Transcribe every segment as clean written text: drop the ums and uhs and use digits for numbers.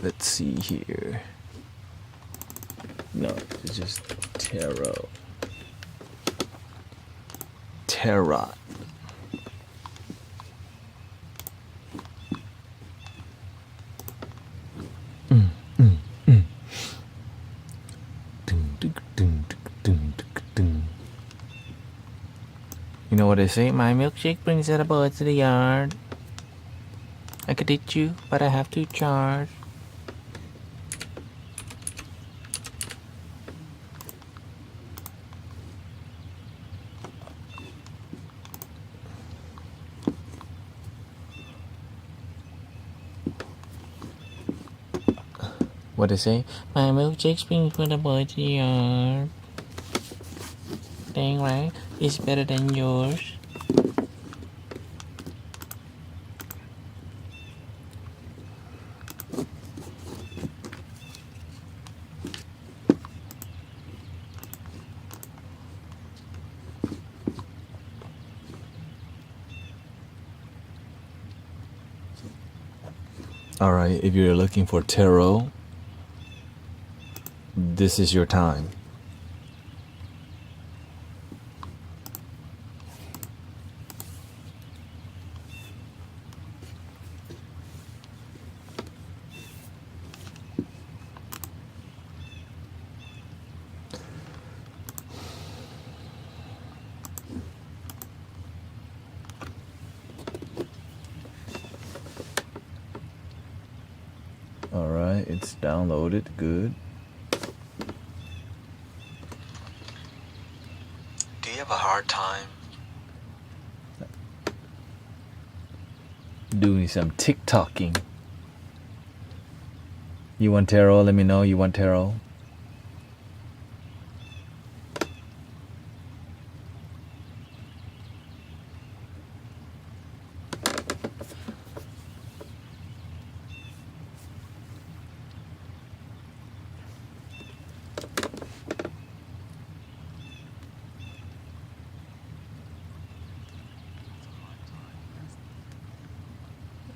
let's see here. No, it's just tarot. Tarot. You know what they say? My milkshake brings the birds to the yard. I could teach you, but I have to charge. What they say? My milkshake brings for the birds to the yard. Dang right, it's better than yours. Alright, if you're looking for tarot, this is your time. Alright, it's downloaded. Good. Do you have a hard time doing some TikToking? You want tarot? Let me know. You want tarot?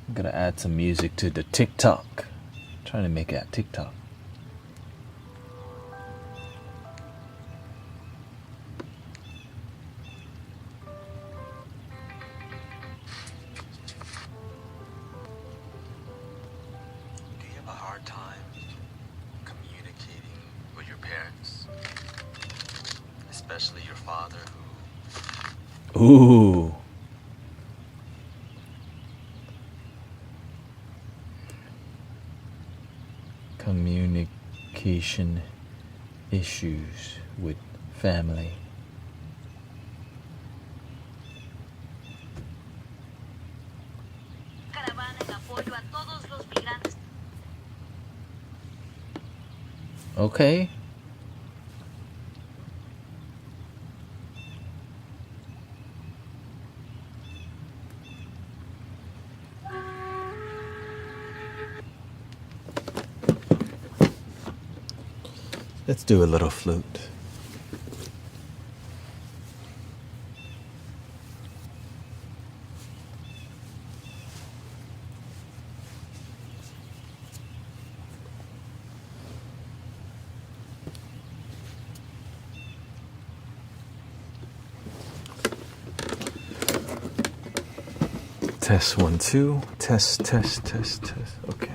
I'm gonna add some music to the TikTok. Trying to make it a TikTok. Do you have a hard time communicating with your parents? Especially your father who... Ooh. Communication issues with family. Okay. Let's do a little flute. Test 1 2. Test. Okay.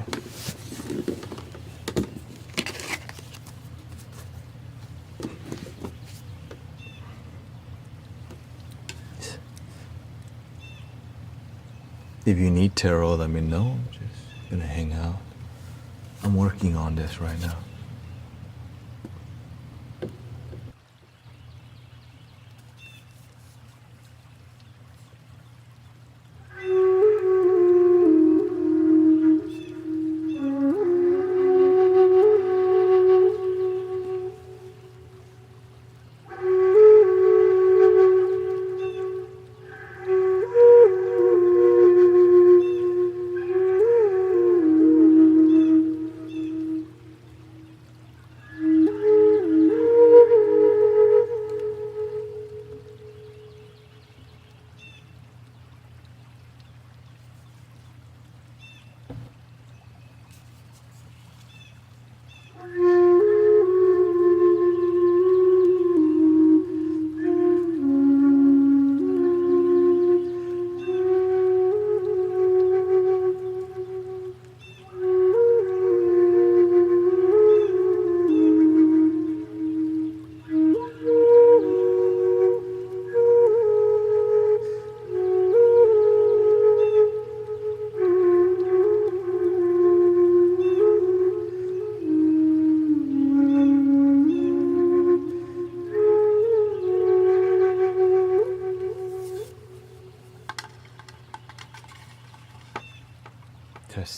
If you need tarot, let me know. I'm just gonna hang out. I'm working on this right now.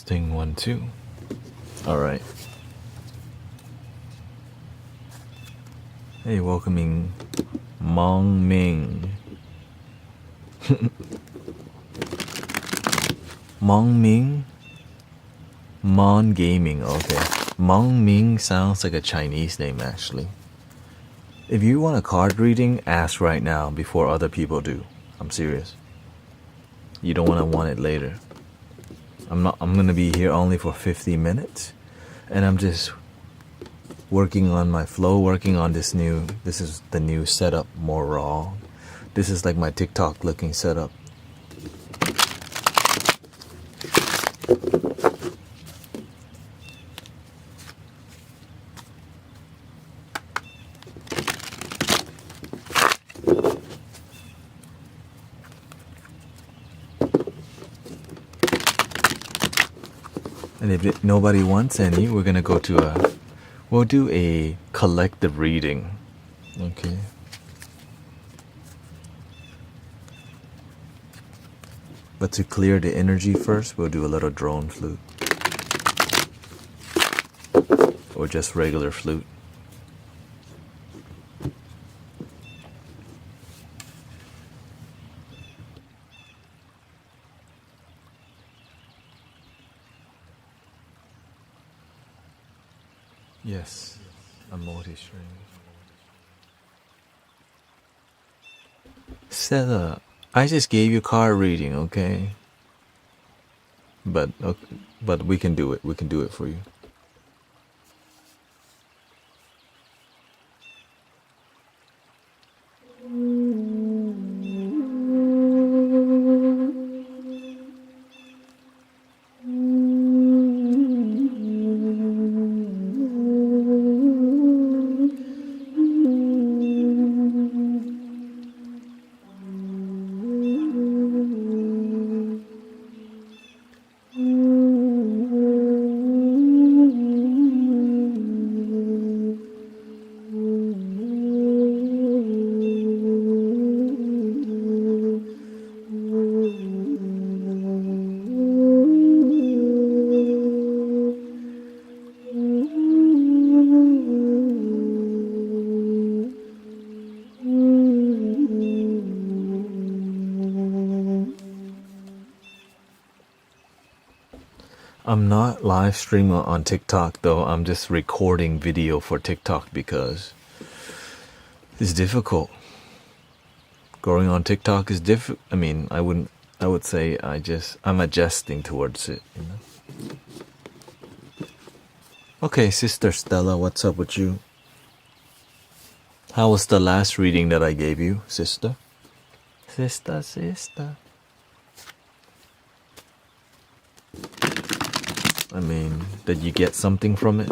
Testing 1 2. All right. Hey, welcoming Mong Ming. Mong Ming? Mon Gaming, okay. Mong Ming sounds like a Chinese name, actually. If you want a card reading, ask right now before other people do. I'm serious. You don't want it later. I'm gonna be here only for 50 minutes, and I'm just working on my flow, working on this is the new setup, more raw. This is like my TikTok looking setup. And if nobody wants any, we're gonna go to we'll do a collective reading. Okay. But to clear the energy first, we'll do a little drone flute. Or just regular flute. Yes, a multi-string. Stella, I just gave you card reading, okay? But we can do it. We can do it for you. I'm not live streaming on TikTok though. I'm just recording video for TikTok because it's difficult. Going on TikTok is difficult. I mean, I would say I'm adjusting towards it, you know. Okay, Sister Stella, what's up with you? How was the last reading that I gave you, sister? Sister. I mean, did you get something from it?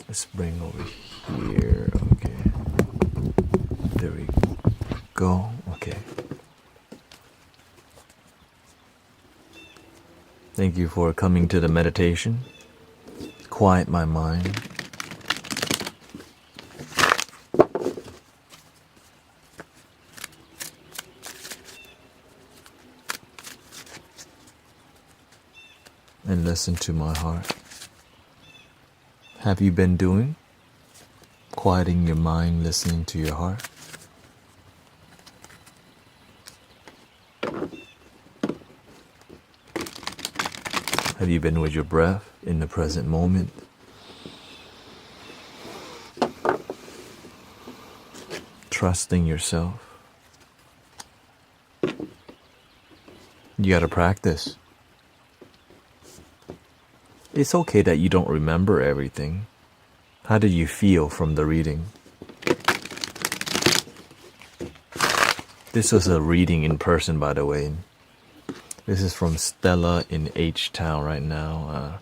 Let's bring over here. Okay. There we go. Okay. Thank you for coming to the meditation. Quiet my mind. And listen to my heart. Have you been doing? Quieting your mind, listening to your heart? Have you been with your breath in the present moment? Trusting yourself? You gotta practice. It's okay that you don't remember everything. How did you feel from the reading? This was a reading in person, by the way. This is from Stella in H-Town right now.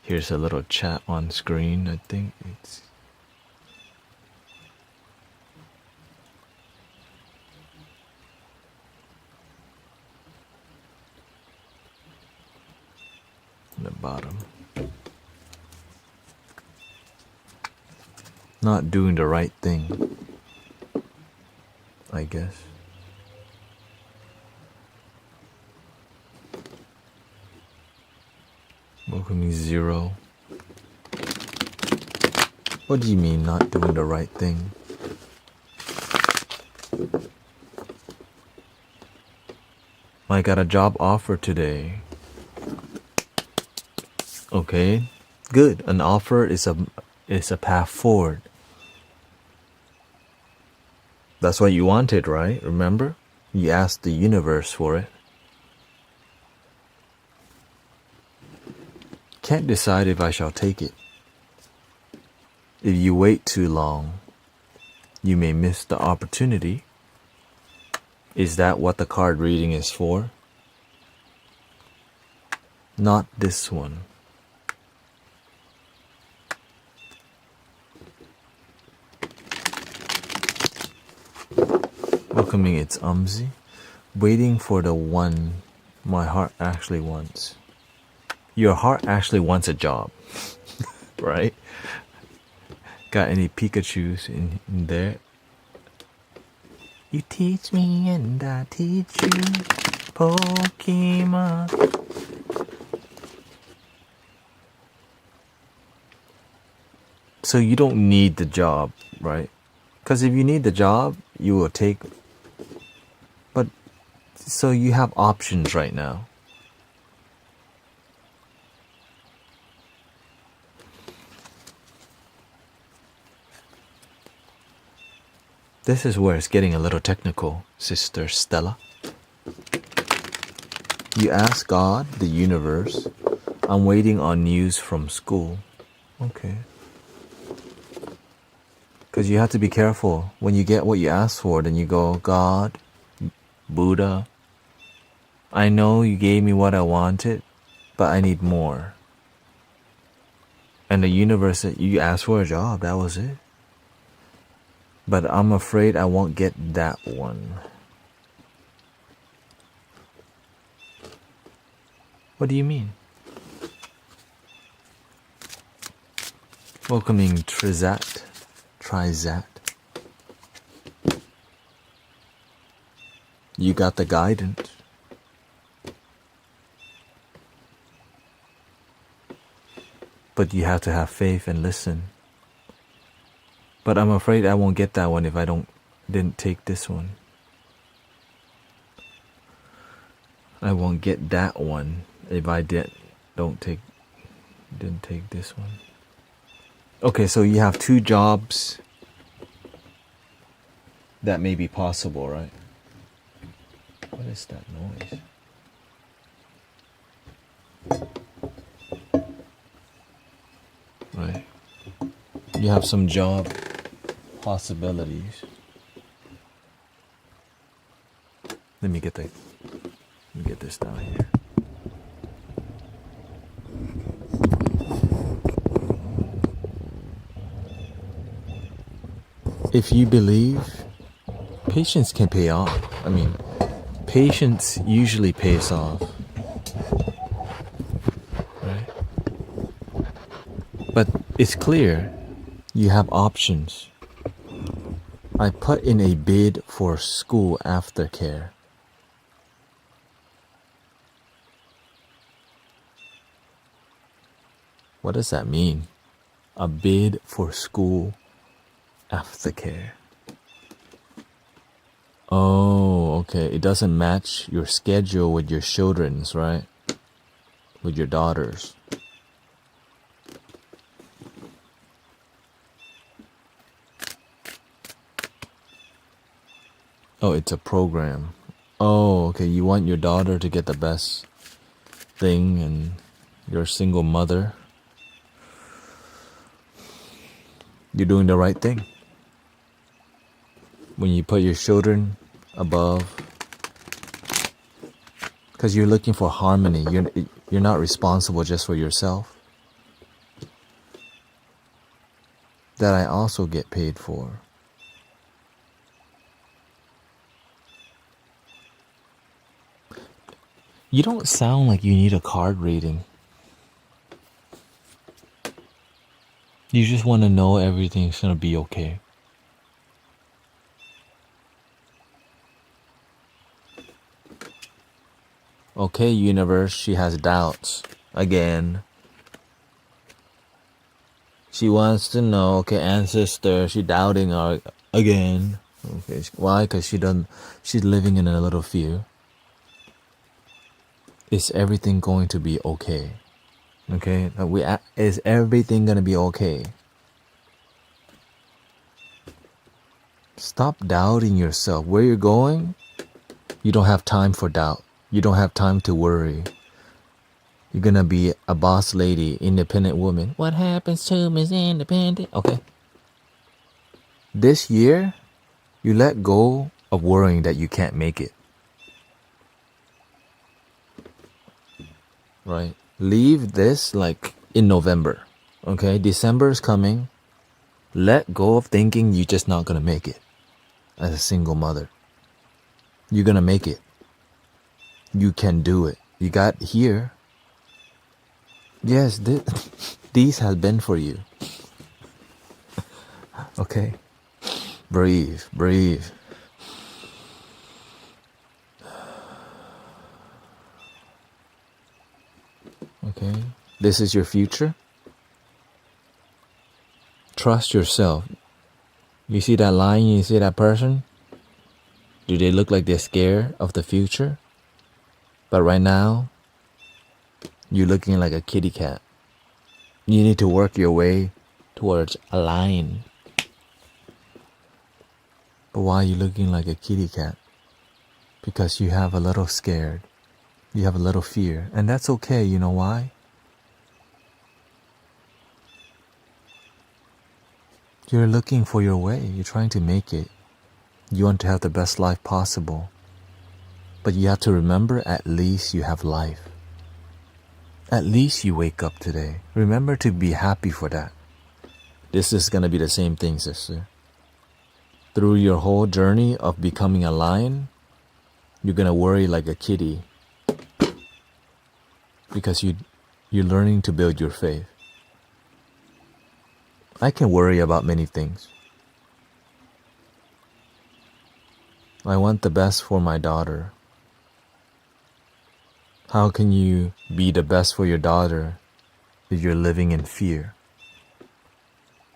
Here's a little chat on screen. I think it's... the bottom. Not doing the right thing, I guess. Welcoming 0. What do you mean not doing the right thing? I got a job offer today. Okay, good. An offer is a path forward. That's what you wanted, right? Remember? You asked the universe for it. Can't decide if I shall take it. If you wait too long, you may miss the opportunity. Is that what the card reading is for? Not this one. Welcoming its Umzi. Waiting for the one my heart actually wants. Your heart actually wants a job, right? Got any Pikachus in there? You teach me and I teach you, Pokemon. So you don't need the job, right? Because if you need the job, you will take. But so you have options right now. This is where it's getting a little technical, Sister Stella. You ask God, the universe, I'm waiting on news from school. Okay. Because you have to be careful. When you get what you ask for, then you go, God, Buddha, I know you gave me what I wanted, but I need more. And the universe said, you asked for a job, that was it. But I'm afraid I won't get that one. What do you mean? Welcoming Trizat. You got the guidance. But you have to have faith and listen. But I'm afraid I won't get that one if I didn't take this one. I won't get that one if I didn't take this one. Okay, so you have 2 jobs that may be possible, right? What is that noise? Right. You have some job possibilities. Let me get this down here. If you believe, patience can pay off. I mean, patience usually pays off. Right? But it's clear you have options. I put in a bid for school aftercare. What does that mean? A bid for school aftercare. Oh, okay. It doesn't match your schedule with your children's, right? With your daughters. Oh, it's a program. Oh, okay. You want your daughter to get the best thing and you're a single mother. You're doing the right thing. When you put your children above, because you're looking for harmony. You're not responsible just for yourself. That I also get paid for. You don't sound like you need a card reading. You just want to know everything's going to be okay. Okay, universe, she has doubts. Again. She wants to know, okay, ancestor, she doubting her again. Okay, why? Because she's living in a little fear. Is everything going to be okay? Okay, is everything gonna be okay? Stop doubting yourself. Where you're going, you don't have time for doubt. You don't have time to worry. You're gonna be a boss lady, independent woman. What happens to me is independent. Okay. This year, you let go of worrying that you can't make it. Right? Leave this like in November. Okay? December is coming. Let go of thinking you're just not gonna make it as a single mother. You're gonna make it. You can do it. You got here. Yes, these have been for you. Okay? Breathe, breathe. Okay? This is your future. Trust yourself. You see that line, you see that person? Do they look like they're scared of the future? But right now, you're looking like a kitty cat. You need to work your way towards a lion. But why are you looking like a kitty cat? Because you have a little scared. You have a little fear. And that's okay, you know why? You're looking for your way. You're trying to make it. You want to have the best life possible. But you have to remember, at least you have life. At least you wake up today. Remember to be happy for that. This is going to be the same thing, sister. Through your whole journey of becoming a lion, you're going to worry like a kitty. Because you're learning to build your faith. I can worry about many things. I want the best for my daughter. How can you be the best for your daughter if you're living in fear?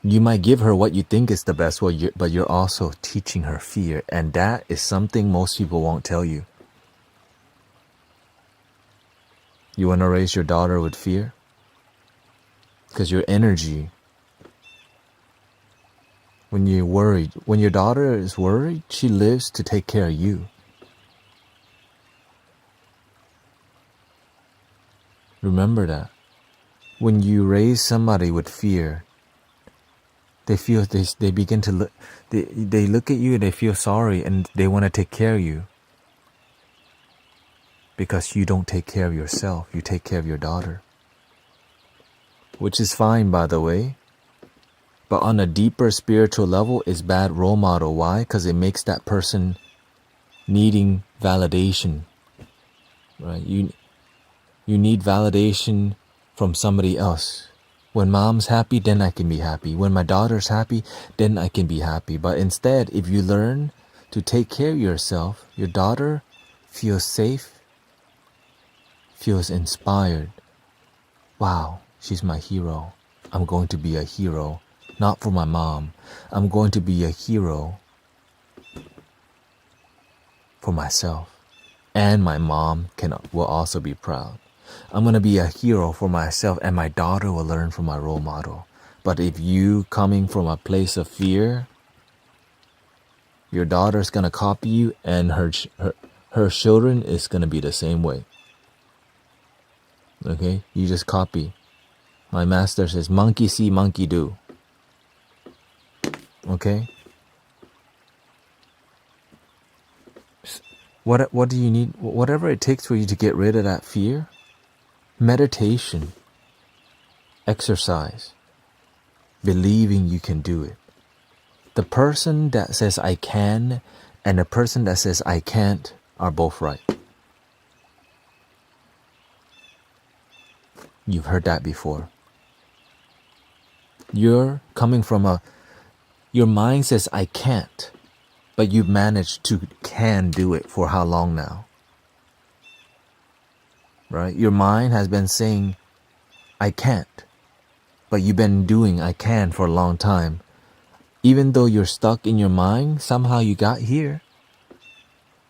You might give her what you think is the best, but you're also teaching her fear, and that is something most people won't tell you. You want to raise your daughter with fear? Because your energy, when you're worried, when your daughter is worried, she lives to take care of you. Remember that. When you raise somebody with fear, they begin to look, they look at you and they feel sorry and they want to take care of you. Because you don't take care of yourself, you take care of your daughter. Which is fine, by the way. But on a deeper spiritual level, it's bad role model. Why? Because it makes that person needing validation. Right? You need validation from somebody else. When mom's happy, then I can be happy. When my daughter's happy, then I can be happy. But instead, if you learn to take care of yourself, your daughter feels safe, feels inspired. Wow, she's my hero. I'm going to be a hero. Not for my mom. I'm going to be a hero for myself. And my mom will also be proud. I'm going to be a hero for myself, and my daughter will learn from my role model. But if you coming from a place of fear, your daughter's going to copy you, and her children is going to be the same way. Okay? You just copy. My master says, monkey see, monkey do. Okay? What do you need? Whatever it takes for you to get rid of that fear. Meditation, exercise, believing you can do it. The person that says I can and the person that says I can't are both right. You've heard that before. You're coming from your mind says I can't, but you've managed to can do it for how long now? Right? Your mind has been saying, I can't. but you've been doing I can for a long time. Even though you're stuck in your mind, somehow you got here.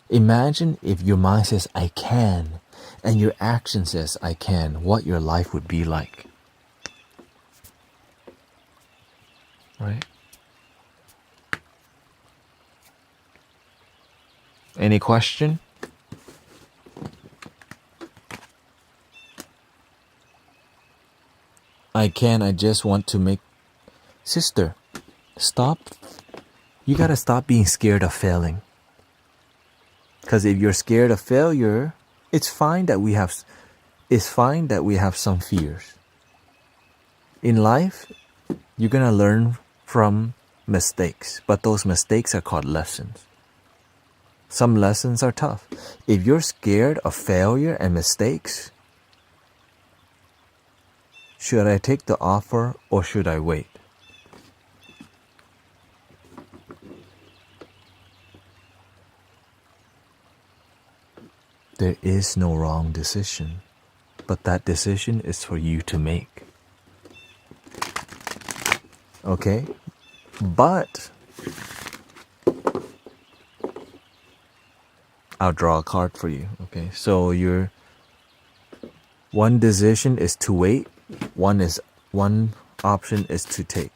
Imagine if your mind says I can and your action says I can, what your life would be like. Right? Any question? I just want to make... Sister, stop. You gotta stop being scared of failing. Because if you're scared of failure, it's fine that we have some fears. In life, you're gonna learn from mistakes, but those mistakes are called lessons. Some lessons are tough. If you're scared of failure and mistakes, should I take the offer or should I wait? There is no wrong decision, but that decision is for you to make. Okay? But I'll draw a card for you. Okay? So your one decision is to wait, one option is to take.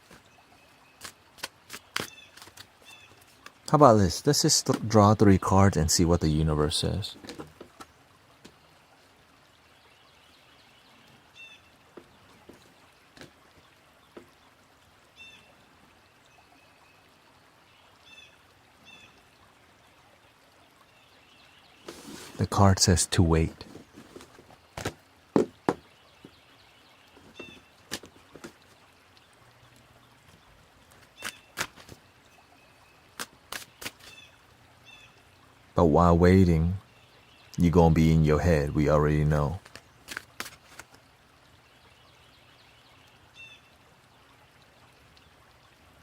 How about this? Let's just draw 3 cards and see what the universe says. The card says to wait. But while waiting, you're gonna be in your head, we already know.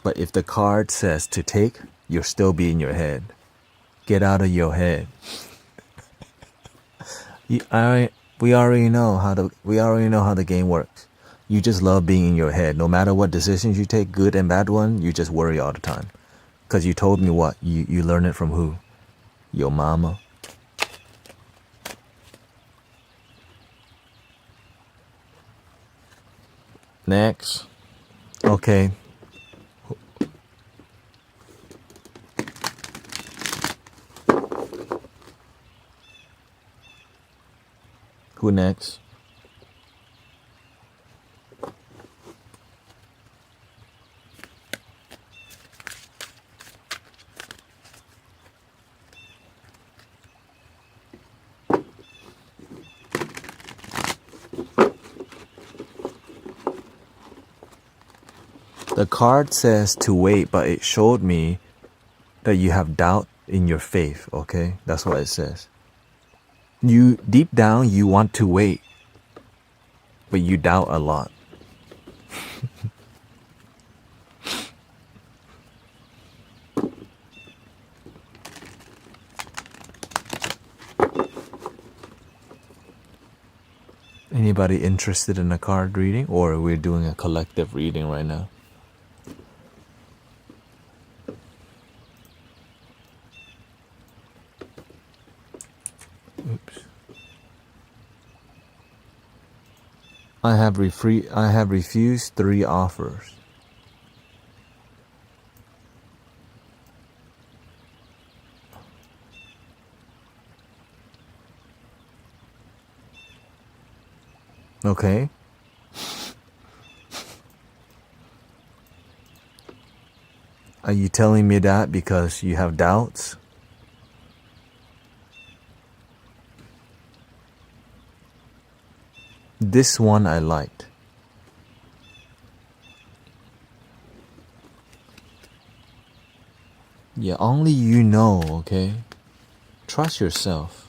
But if the card says to take, you'll still be in your head. Get out of your head. We already know how the game works. You just love being in your head. No matter what decisions you take, good and bad one, you just worry all the time. Because you told me what? You learn it from who? Your mama. Next. Okay. Who next? The card says to wait, but it showed me that you have doubt in your faith, okay? That's what it says. You, deep down, you want to wait, but you doubt a lot. Anybody interested in a card reading, or are we doing a collective reading right now? Oops. I have refused 3 offers. Okay. Are you telling me that because you have doubts? This one I liked. Yeah, only you know, okay? Trust yourself.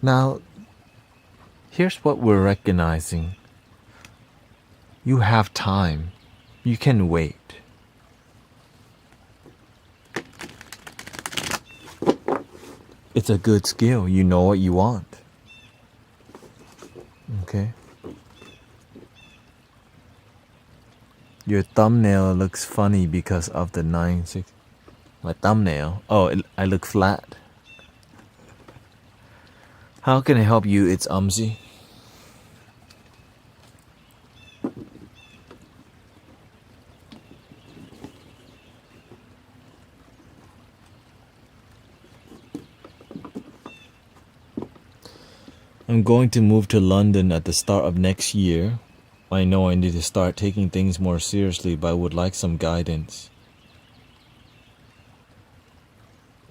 Now, here's what we're recognizing. You have time. You can wait. It's a good skill. You know what you want. Okay. Your thumbnail looks funny because of the 9-6. My thumbnail? Oh, I look flat. How can I help you? It's Umzi. I'm going to move to London at the start of next year. I know I need to start taking things more seriously, but I would like some guidance.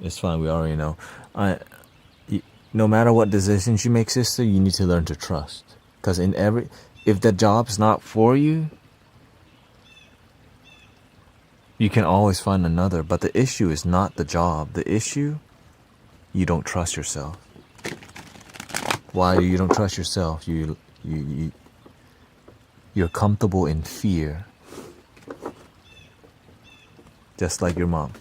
It's fine, we already know. No matter what decisions you make, sister, you need to learn to trust. Because if the job's not for you, you can always find another. But the issue is not the job. The issue, you don't trust yourself. Why you don't trust yourself? You're comfortable in fear. Just like your mom.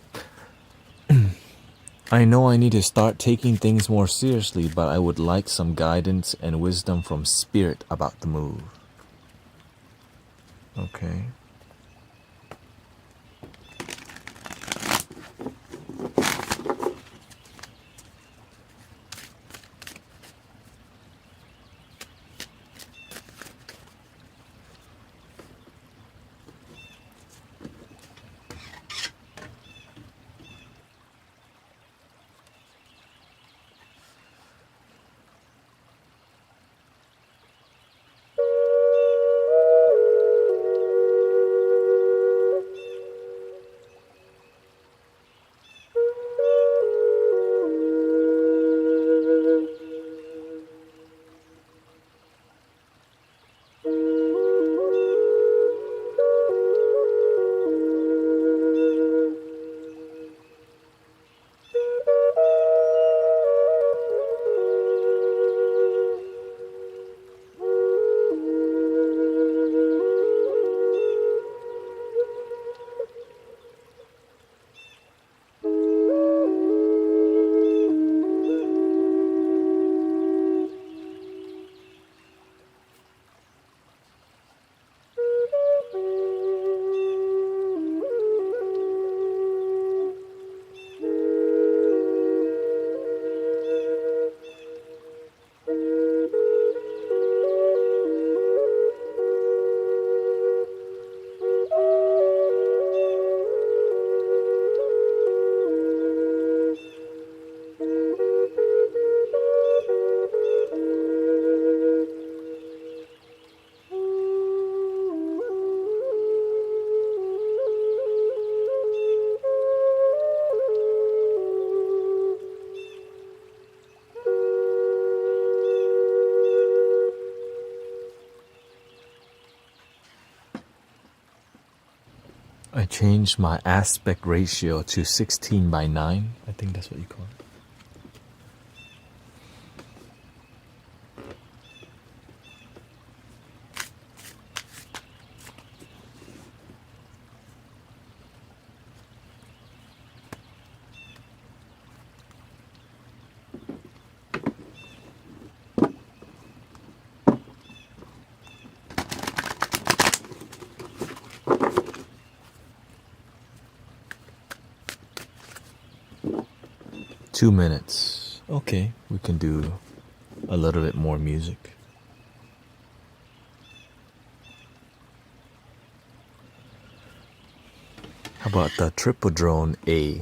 I know I need to start taking things more seriously, but I would like some guidance and wisdom from Spirit about the move. Okay. I changed my aspect ratio to 16:9. I think that's what you call it. Two minutes. Okay, we can do a little bit more music. How about the triple drone A?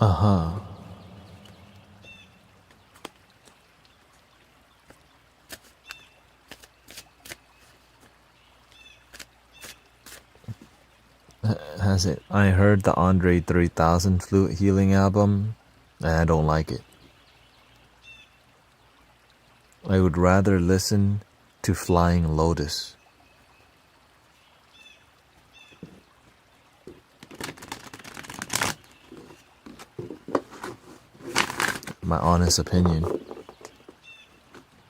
Uh-huh. Has it? I heard the Andre 3000 flute healing album, and I don't like it. I would rather listen to Flying Lotus. My honest opinion.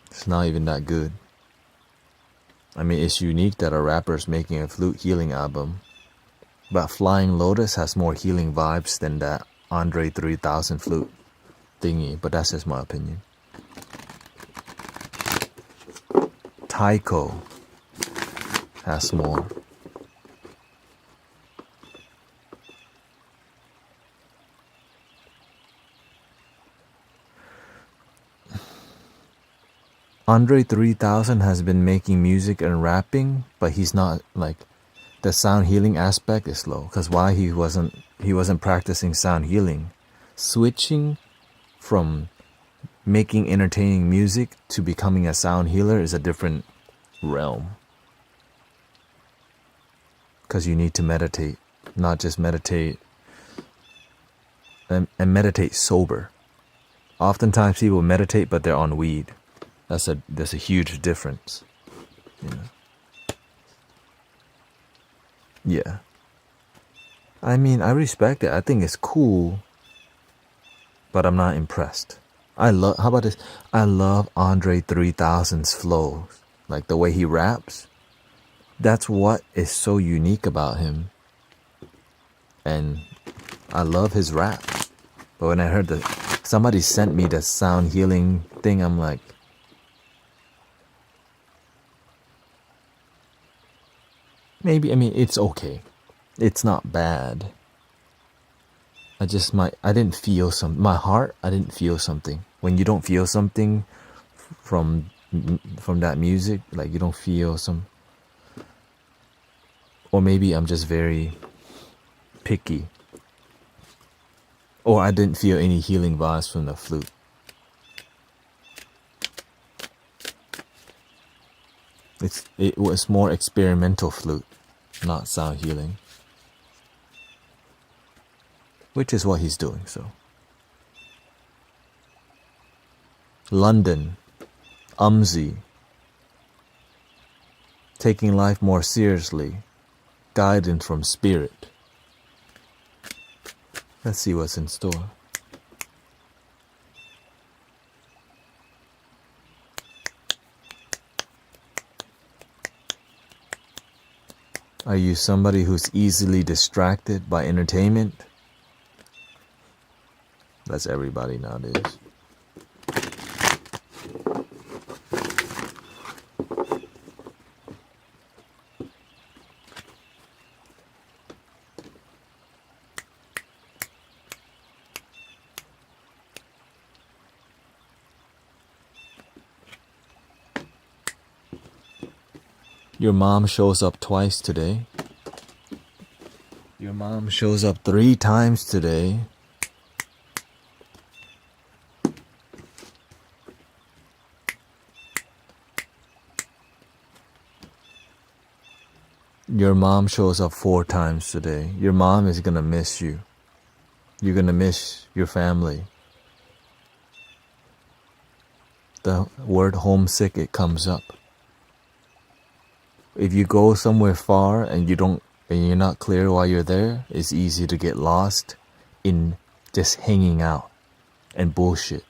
It's not even that good. I mean, it's unique that a rapper's making a flute healing album, but Flying Lotus has more healing vibes than that Andre 3000 flute thingy, but that's just my opinion. Taiko has more. Andre 3000 has been making music and rapping, but he's not like the sound healing aspect is low. Cause why he wasn't practicing sound healing, switching from making entertaining music to becoming a sound healer is a different realm. Cause you need to meditate, not just meditate and meditate sober. Oftentimes people meditate, but they're on weed. There's a huge difference. You know? Yeah. I mean, I respect it. I think it's cool, but I'm not impressed. How about this? I love Andre 3000's flows. Like the way he raps. That's what is so unique about him. And I love his rap. But when I heard somebody sent me the sound healing thing, I'm like, maybe, I mean, it's okay. It's not bad. I didn't feel my heart, I didn't feel something. When you don't feel something from that music, like you don't feel or maybe I'm just very picky. Or I didn't feel any healing vibes from the flute. It was more experimental flute, not sound healing. Which is what he's doing, so. London, Umzi. Taking life more seriously. Guidance from spirit. Let's see what's in store. Are you somebody who's easily distracted by entertainment? That's everybody nowadays. Your mom shows up twice today. Your mom shows up 3 times today. Your mom shows up 4 times today. Your mom is gonna miss you. You're gonna miss your family. The word homesick, it comes up. If you go somewhere far and you're not clear why you're there, it's easy to get lost in just hanging out and bullshit.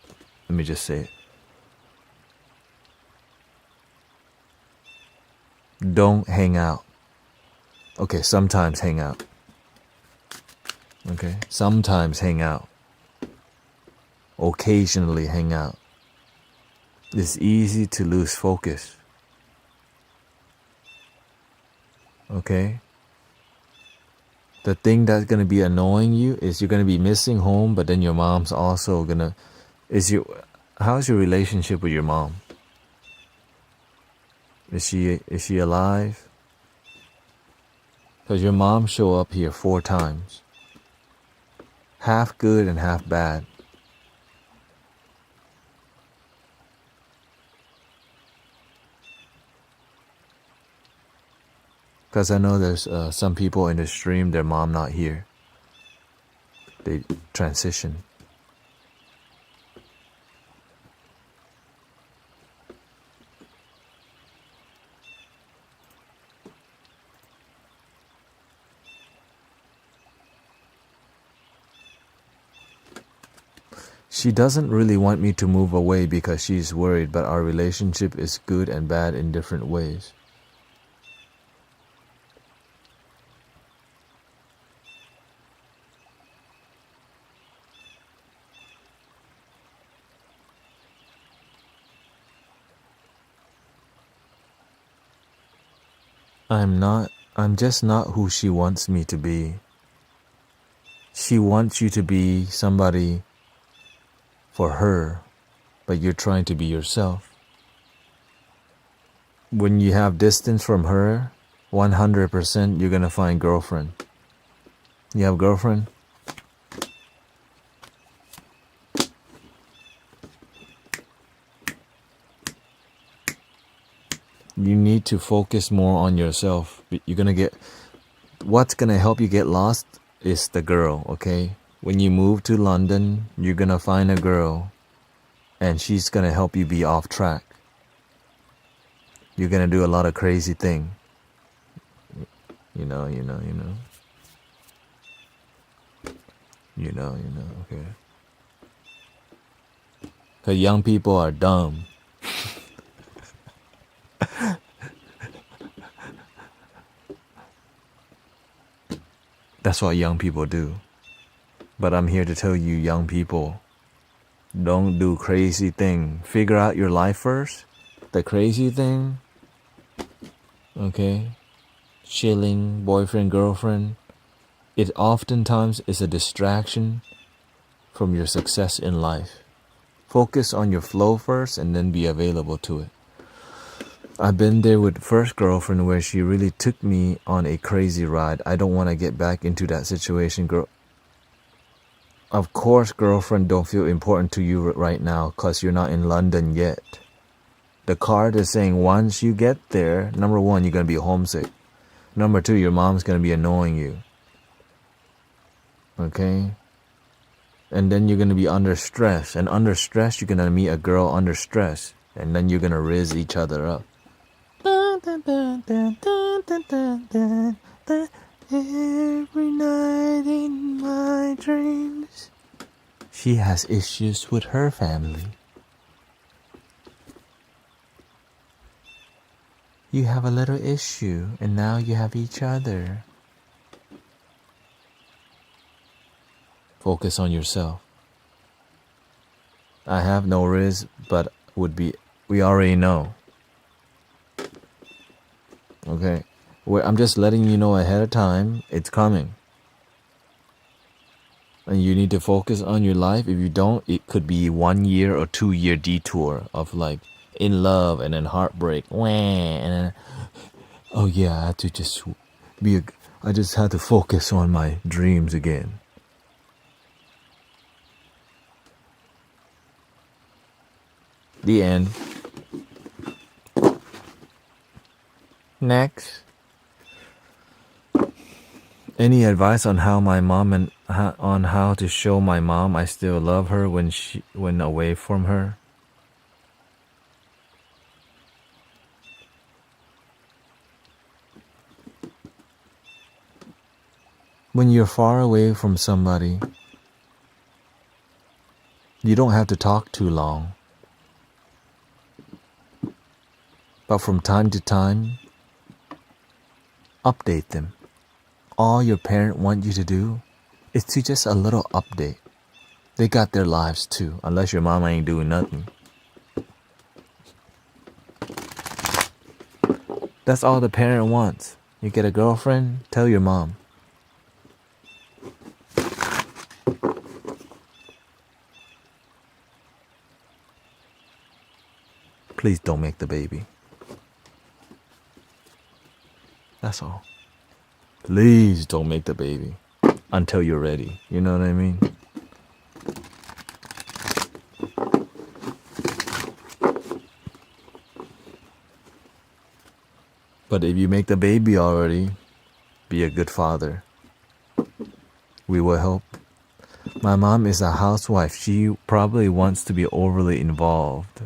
Let me just say it. Don't hang out. Okay, sometimes hang out. Okay, sometimes hang out. Occasionally hang out. It's easy to lose focus. Okay? The thing that's gonna be annoying you is you're gonna be missing home, but then your mom's also gonna... How's your relationship with your mom? Is she alive? Because your mom show up here 4 times. half good and half bad. Because I know there's some people in the stream, their mom not here. They transition. She doesn't really want me to move away because she's worried, but our relationship is good and bad in different ways. I'm just not who she wants me to be. She wants you to be somebody for her, but you're trying to be yourself. When you have distance from her, 100% you're gonna find girlfriend. You have girlfriend? You need to focus more on yourself. You're gonna get, what's gonna help you get lost is the girl, okay? When you move to London, you're gonna find a girl and she's gonna help you be off track. You're gonna do a lot of crazy thing. You know, okay. Cause young people are dumb. That's what young people do. But I'm here to tell you, young people, don't do crazy thing. Figure out your life first. The crazy thing, okay? Chilling, boyfriend, girlfriend, it oftentimes is a distraction from your success in life. Focus on your flow first and then be available to it. I've been there with first girlfriend where she really took me on a crazy ride. I don't want to get back into that situation, girl. Of course, girlfriend don't feel important to you right now because you're not in London yet. The card is saying once you get there, number one, you're going to be homesick. Number two, your mom's going to be annoying you. Okay? And then you're going to be under stress. And under stress, you're going to meet a girl under stress. And then you're going to riz each other up. Every night in my dreams. She has issues with her family. You have a little issue, and now you have each other. Focus on yourself. I have no riz, but we already know. Okay, I'm just letting you know ahead of time, it's coming. And you need to focus on your life. If you don't, it could be 1 year or 2 year detour of like in love and then heartbreak. And then, oh yeah, I had to just I just had to focus on my dreams again. The end. Next. Any advice on how my mom and on how to show my mom I still love her when away from her? When you're far away from somebody, you don't have to talk too long. But from time to time, update them. All your parent want you to do is to just a little update. They got their lives too, unless your mama ain't doing nothing. That's all the parent wants. You get a girlfriend, tell your mom. Please don't make the baby. That's all. Please don't make the baby until you're ready. You know what I mean? But if you make the baby already, be a good father. We will help. My mom is a housewife. She probably wants to be overly involved.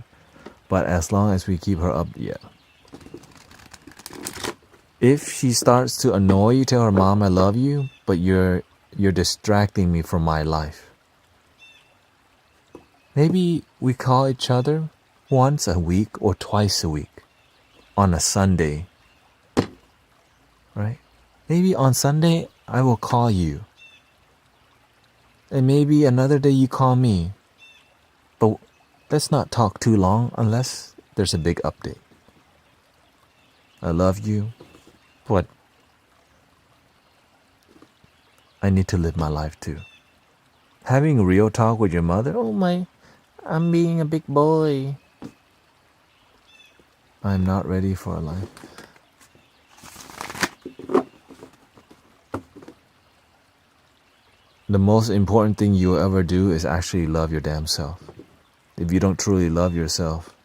But as long as we keep her up, yeah. If she starts to annoy you, tell her, Mom, I love you, but you're distracting me from my life. Maybe we call each other once a week or twice a week on a Sunday, right? Maybe on Sunday I will call you. And maybe another day you call me. But let's not talk too long unless there's a big update. I love you. What? I need to live my life too. Having real talk with your mother, I'm being a big boy. I'm not ready for a life. The most important thing you'll ever do is actually love your damn self. If you don't truly love yourself,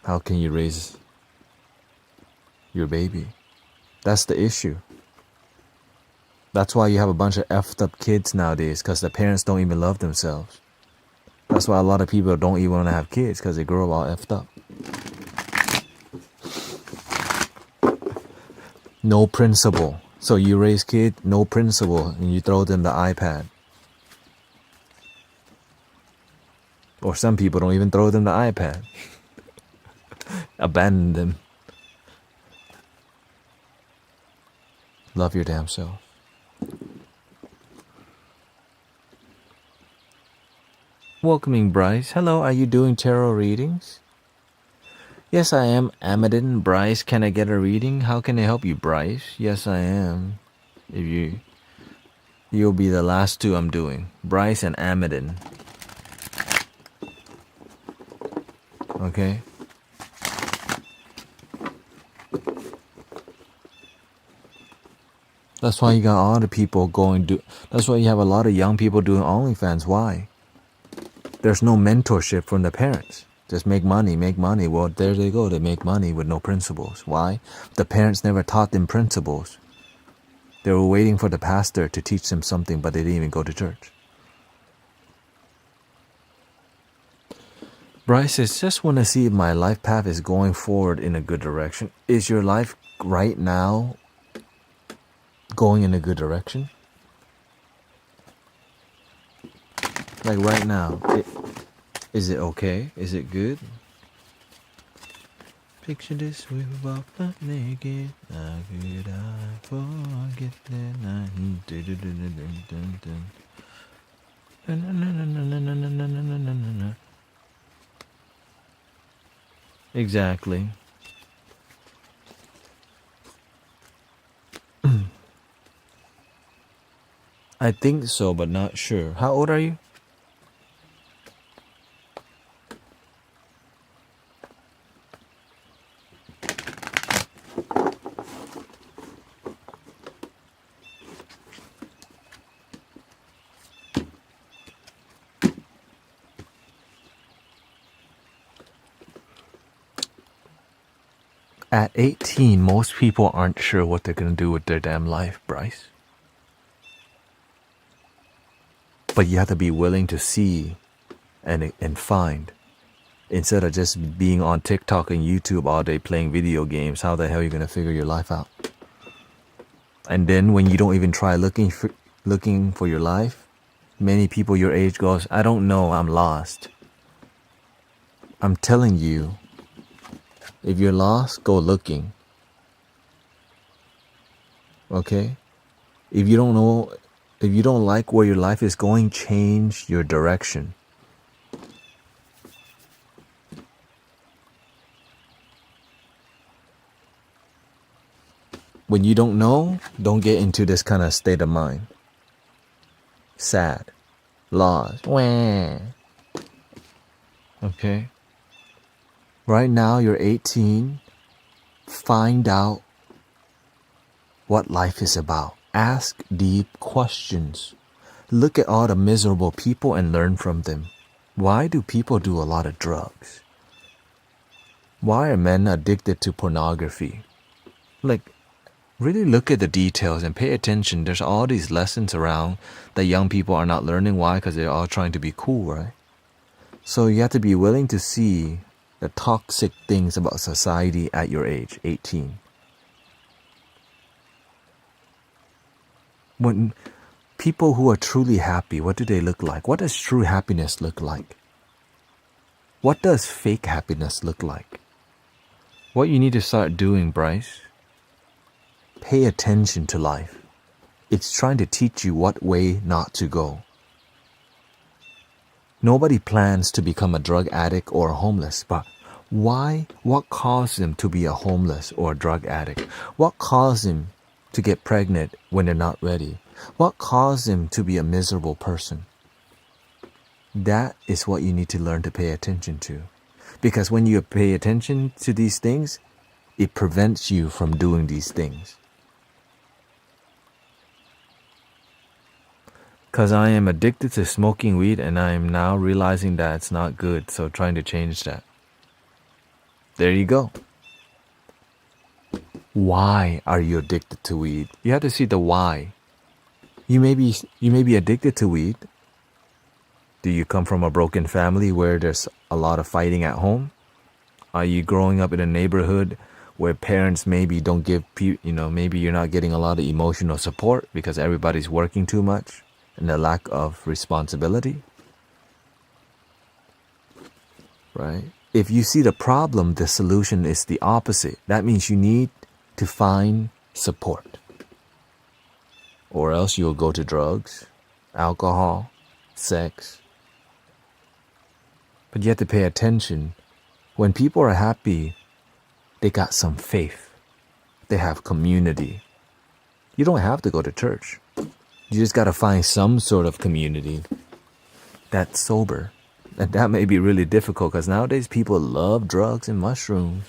how can you raise your baby? That's the issue. That's why you have a bunch of effed up kids nowadays, because the parents don't even love themselves. That's why a lot of people don't even want to have kids, because they grow up all effed up. No principle. So you raise kids, no principle, and you throw them the iPad. Or some people don't even throw them the iPad. Abandon them. Love your damn self. Welcoming Bryce. Hello, are you doing tarot readings? Yes, I am. Amadin, Bryce, can I get a reading? How can I help you, Bryce? Yes, I am. If you'll be the last two I'm doing. Bryce and Amadin. Okay? That's why you got all the people that's why you have a lot of young people doing OnlyFans. Why? There's no mentorship from the parents. Just make money, make money. Well, there they go. They make money with no principles. Why? The parents never taught them principles. They were waiting for the pastor to teach them something, but they didn't even go to church. Bryce says, just want to see if my life path is going forward in a good direction. Is your life right now going in a good direction? Like right now, is it okay? Is it good? Picture this, we walk up naked. How could I forget that night? Exactly. I think so, but not sure. How old are you? At 18, most people aren't sure what they're going to do with their damn life, Bryce. But you have to be willing to see and find. Instead of just being on TikTok and YouTube all day playing video games, how the hell are you going to figure your life out? And then when you don't even try looking for your life, many people your age goes, I don't know, I'm lost. I'm telling you, if you're lost, go looking. Okay? If you don't like where your life is going, change your direction. When you don't know, don't get into this kind of state of mind. Sad. Lost. Wah. Okay? Right now, you're 18. Find out what life is about. Ask deep questions. Look at all the miserable people and learn from them. Why do people do a lot of drugs? Why are men addicted to pornography? Like, really look at the details and pay attention. There's all these lessons around that young people are not learning. Why? Because they're all trying to be cool, right? So you have to be willing to see the toxic things about society at your age, 18. When people who are truly happy, what do they look like? What does true happiness look like? What does fake happiness look like? What you need to start doing, Bryce, pay attention to life. It's trying to teach you what way not to go. Nobody plans to become a drug addict or a homeless, but why? What caused them to be a homeless or a drug addict? What caused them to get pregnant when they're not ready? What caused them to be a miserable person? That is what you need to learn to pay attention to. Because when you pay attention to these things, it prevents you from doing these things. Because I am addicted to smoking weed and I am now realizing that it's not good, so trying to change that. There you go. Why are you addicted to weed? You have to see the why. You may be addicted to weed. Do you come from a broken family where there's a lot of fighting at home? Are you growing up in a neighborhood where parents maybe don't give, maybe you're not getting a lot of emotional support because everybody's working too much and the lack of responsibility? Right? If you see the problem, the solution is the opposite. That means you need to find support. Or else you'll go to drugs, alcohol, sex. But you have to pay attention. When people are happy, they got some faith. They have community. You don't have to go to church. You just got to find some sort of community that's sober. And that may be really difficult because nowadays people love drugs and mushrooms.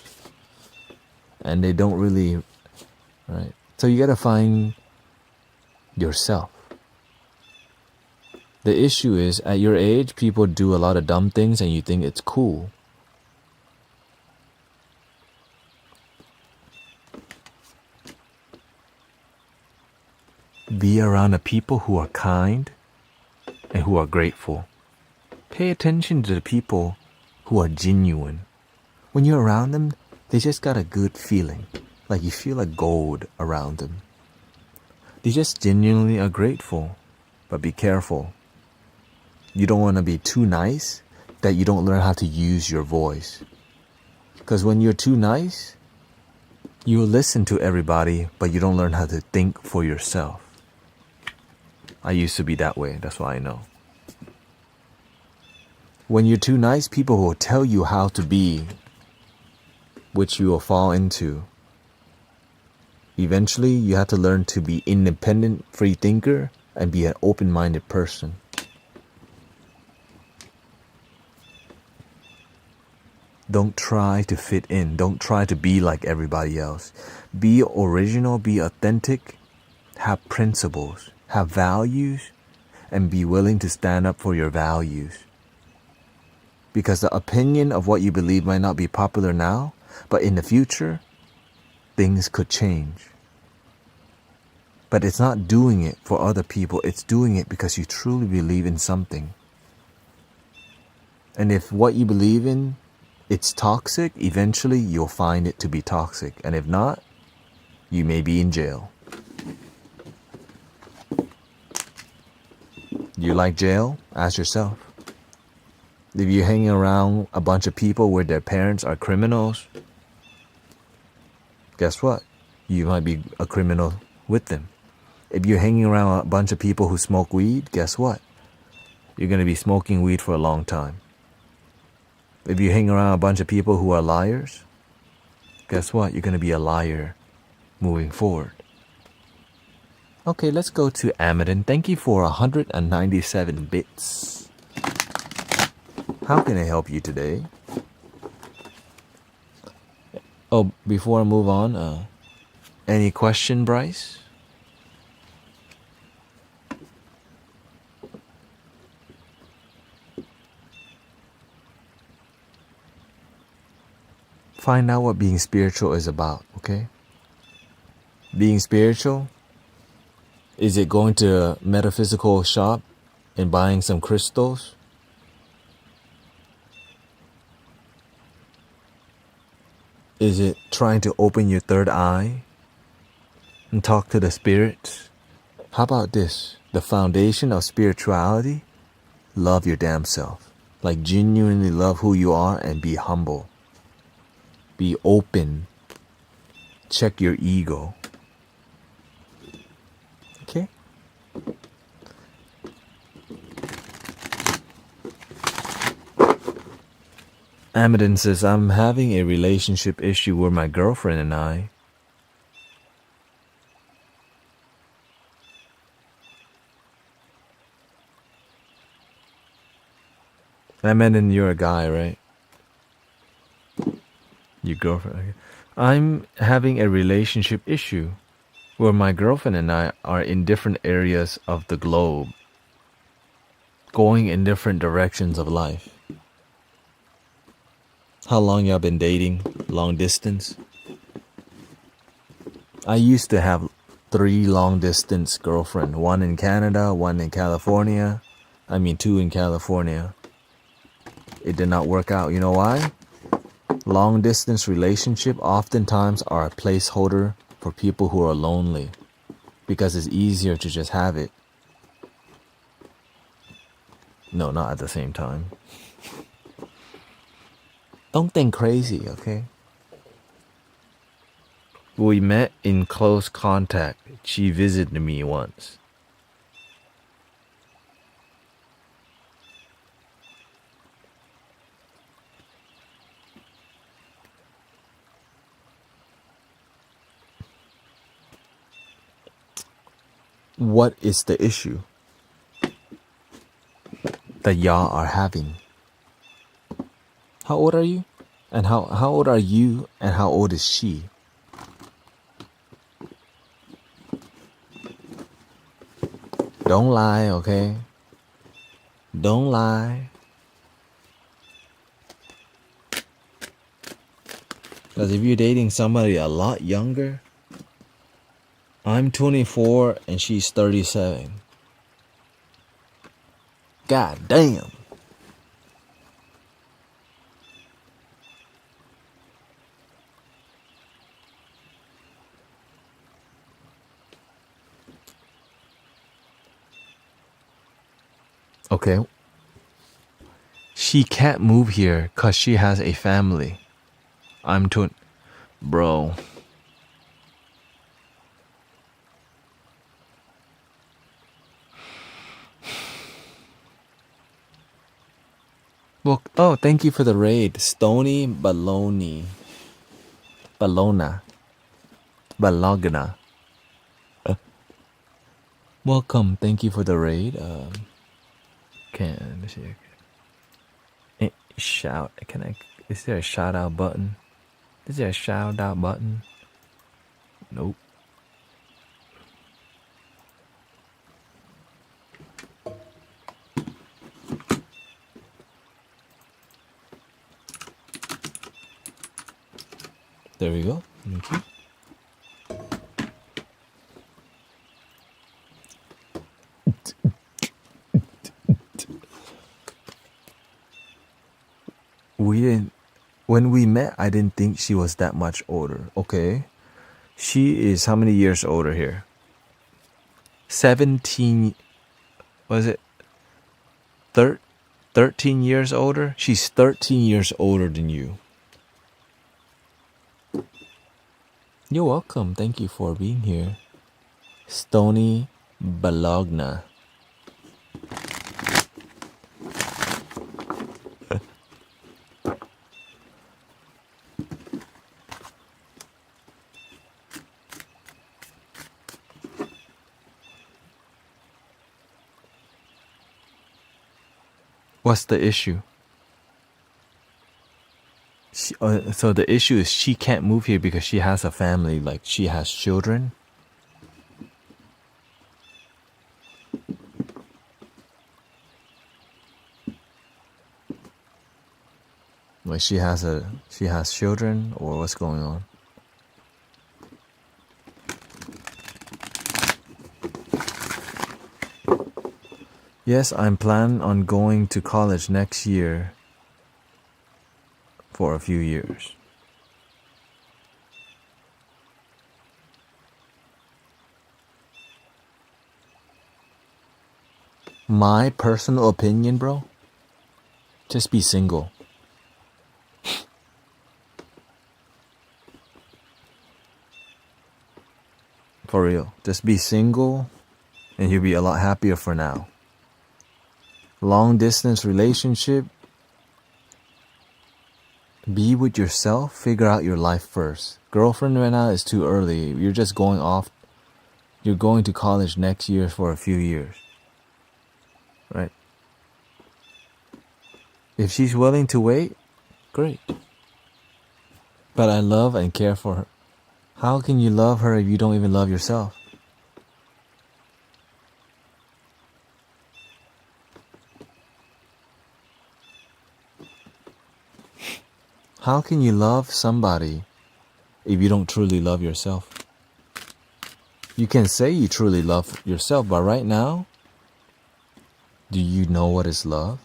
And they don't really, right? So you got to find yourself. The issue is, at your age, people do a lot of dumb things and you think it's cool. Be around the people who are kind and who are grateful. Pay attention to the people who are genuine. When you're around them, they just got a good feeling. Like you feel like gold around them. They just genuinely are grateful. But be careful. You don't want to be too nice that you don't learn how to use your voice. Because when you're too nice, you listen to everybody, but you don't learn how to think for yourself. I used to be that way. That's why I know. When you're too nice, people will tell you how to be, which you will fall into. Eventually, you have to learn to be independent, free thinker, and be an open-minded person. Don't try to fit in. Don't try to be like everybody else. Be original, be authentic, have principles, have values, and be willing to stand up for your values. Because the opinion of what you believe might not be popular now, but in the future, things could change. But it's not doing it for other people. It's doing it because you truly believe in something. And if what you believe in, it's toxic, eventually you'll find it to be toxic. And if not, you may be in jail. You like jail? Ask yourself. If you're hanging around a bunch of people where their parents are criminals, guess what? You might be a criminal with them. If you're hanging around a bunch of people who smoke weed, guess what? You're going to be smoking weed for a long time. If you hang around a bunch of people who are liars, guess what? You're going to be a liar moving forward. Okay, let's go to Amadon. Thank you for 197 bits. How can I help you today? Oh, before I move on, any question, Bryce? Find out what being spiritual is about, okay? Being spiritual, is it going to a metaphysical shop and buying some crystals? Is it trying to open your third eye and talk to the spirits? How about this? The foundation of spirituality? Love your damn self. Like genuinely love who you are and be humble. Be open. Check your ego. Okay? Amadin says, I'm having a relationship issue with my girlfriend and I. Amadin, you're a guy, right? Your girlfriend. Okay. I'm having a relationship issue where my girlfriend and I are in different areas of the globe, going in different directions of life. How long y'all been dating? Long distance? I used to have 3 long distance girlfriends. 1 in Canada, 1 in California. 2 in California. It did not work out. You know why? Long distance relationship oftentimes are a placeholder for people who are lonely, because it's easier to just have it. No, not at the same time. Don't think crazy, okay? We met in close contact. She visited me once. What is the issue that y'all are having? How old are you? And how old are you and how old is she? Don't lie, okay? Don't lie. Because if you're dating somebody a lot younger, I'm 24 and she's 37. God damn. Okay. She can't move here because she has a family. Bro. Well, oh, thank you for the raid. Stony Baloney. Bologna. Welcome. Thank you for the raid. Let's see. Shout. Is there a shout out button? Is there a shout out button? Nope. There we go. Thank you. When we met, I didn't think she was that much older. Okay. She is how many years older here? 17, was it 13 years older? She's 13 years older than you. You're welcome. Thank you for being here. Stony Bologna. What's the issue? So the issue is she can't move here because she has a family, like she has children. Like she has children, or what's going on? Yes, I'm planning on going to college next year for a few years. My personal opinion, bro, just be single. For real. Just be single and you'll be a lot happier for now. Long distance relationship, be with yourself, figure out your life first. Girlfriend right now is too early. You're just going off. You're going to college next year for a few years. Right? If she's willing to wait, great. But I love and care for her. How can you love her if you don't even love yourself? How can you love somebody if you don't truly love yourself? You can say you truly love yourself, but right now, do you know what is love?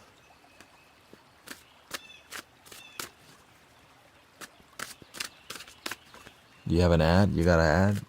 Do you have an ad? You got an ad?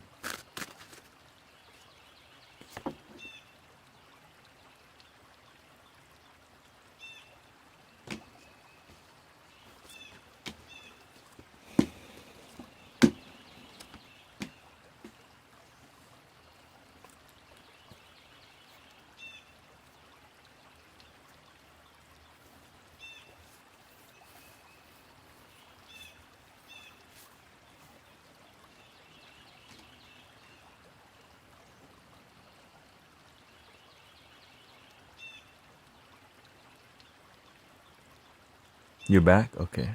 You're back? Okay.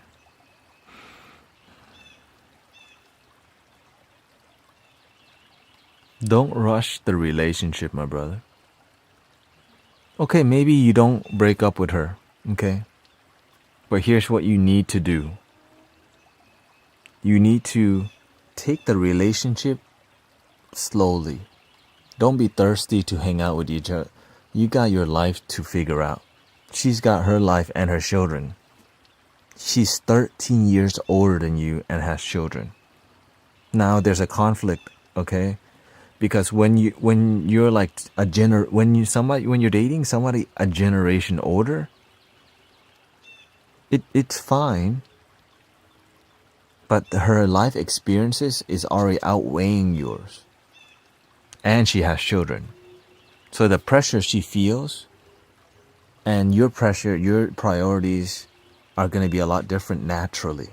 Don't rush the relationship, my brother. Okay, maybe you don't break up with her, okay? But here's what you need to do. You need to take the relationship slowly. Don't be thirsty to hang out with each other. You got your life to figure out. She's got her life and her children. She's 13 years older than you and has children. Now there's a conflict, okay? Because when you're like when you're dating somebody a generation older, it's fine. But her life experiences is already outweighing yours. And she has children. So the pressure she feels and your pressure, your priorities are going to be a lot different naturally.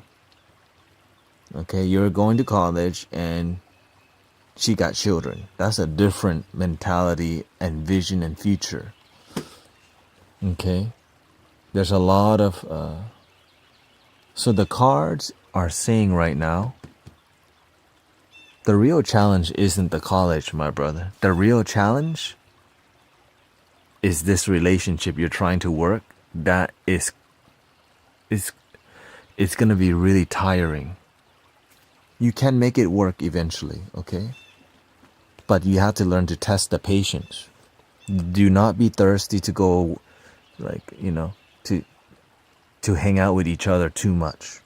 Okay, you're going to college and she got children. That's a different mentality and vision and future. Okay, there's a lot of... So the cards are saying right now, the real challenge isn't the college, my brother. The real challenge is this relationship you're trying to work. That it's going to be really tiring. You can make it work eventually, okay? But you have to learn to test the patience. Do not be thirsty to go, like, to hang out with each other too much.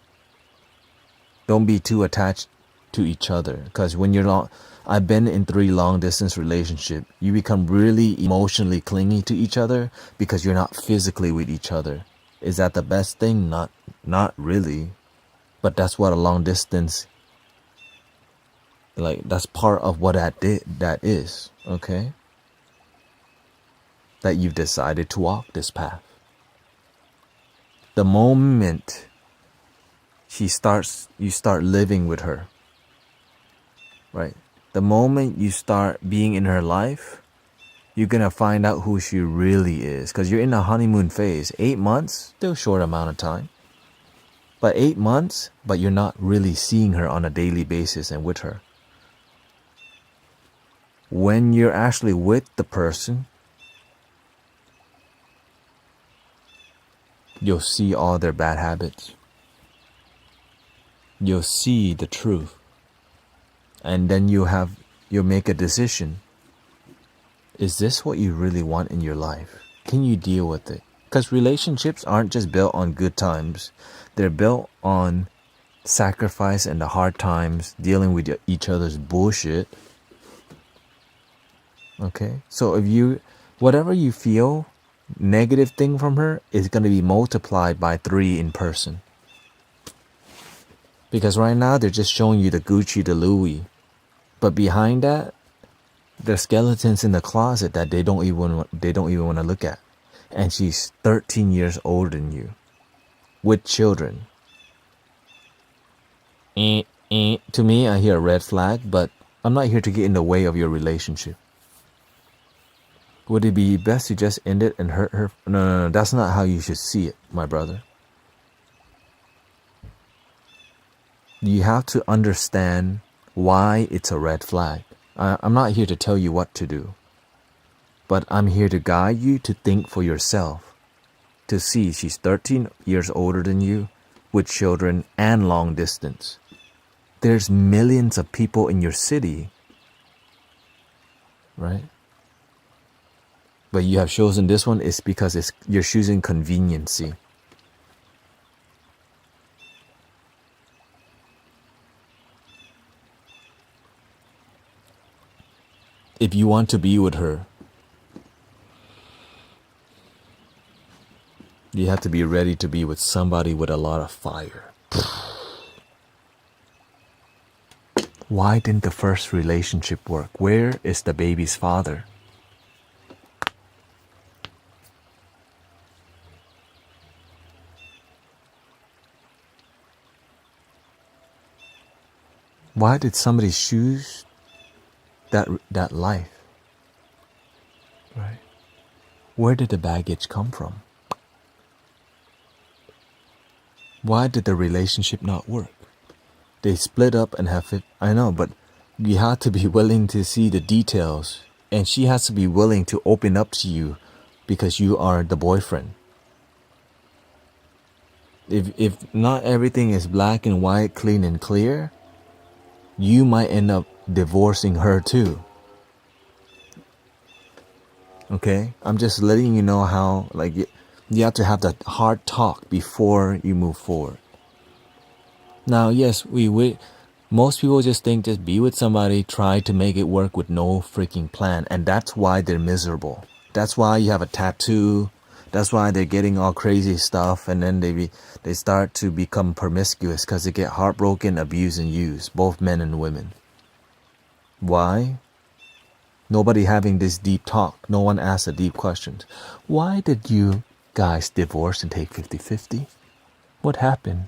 Don't be too attached to each other. Because when you're not... I've been in 3 long distance relationships. You become really emotionally clingy to each other because you're not physically with each other. Is that the best thing? Not really. But that's what a long distance... Like, that's part of what that is, okay? That you've decided to walk this path. The moment you start living with her, right? The moment you start being in her life, you're gonna find out who she really is. Because you're in a honeymoon phase. 8 months, still short amount of time. But 8 months, but you're not really seeing her on a daily basis and with her. When you're actually with the person, you'll see all their bad habits. you'll see the truth. And then you'll make a decision. Is this what you really want in your life? Can you deal with it? Because relationships aren't just built on good times. They're built on sacrifice and the hard times, dealing with each other's bullshit. Okay? So whatever you feel, negative thing from her is going to be multiplied by 3 in person. Because right now they're just showing you the Gucci, the Louis. But behind that, there's skeletons in the closet that they don't even want to look at. And she's 13 years older than you, with children. To me, I hear a red flag, but I'm not here to get in the way of your relationship. Would it be best to just end it and hurt her? No, that's not how you should see it, my brother. You have to understand why it's a red flag. I'm not here to tell you what to do, but I'm here to guide you to think for yourself, to see she's 13 years older than you, with children and long distance. There's millions of people in your city, right? But you have chosen this one is because you're choosing conveniency. If you want to be with her, you have to be ready to be with somebody with a lot of fire. Why didn't the first relationship work? Where is the baby's father? Why did somebody choose that life? Right? Where did the baggage come from? Why did the relationship not work? They split up and have it. I know, but you have to be willing to see the details, and she has to be willing to open up to you because you are the boyfriend. If not everything is black and white, clean and clear, you might end up divorcing her too. Okay? I'm just letting you know how, like, you have to have that hard talk before you move forward. Now, yes, most people just think just be with somebody, try to make it work with no freaking plan. And that's why they're miserable. That's why you have a tattoo. That's why they're getting all crazy stuff. And then they start to become promiscuous because they get heartbroken, abused, and used, both men and women. Why? Nobody having this deep talk. No one asks the deep questions. Why did you guys divorce and take 50-50? What happened?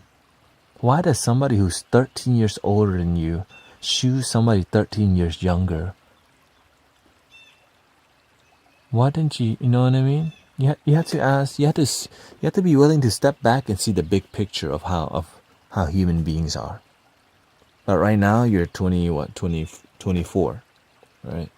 Why does somebody who's 13 years older than you choose somebody 13 years younger? Why didn't you know what I mean? You have to ask, you have to be willing to step back and see the big picture of how human beings are. But right now you're 24, right?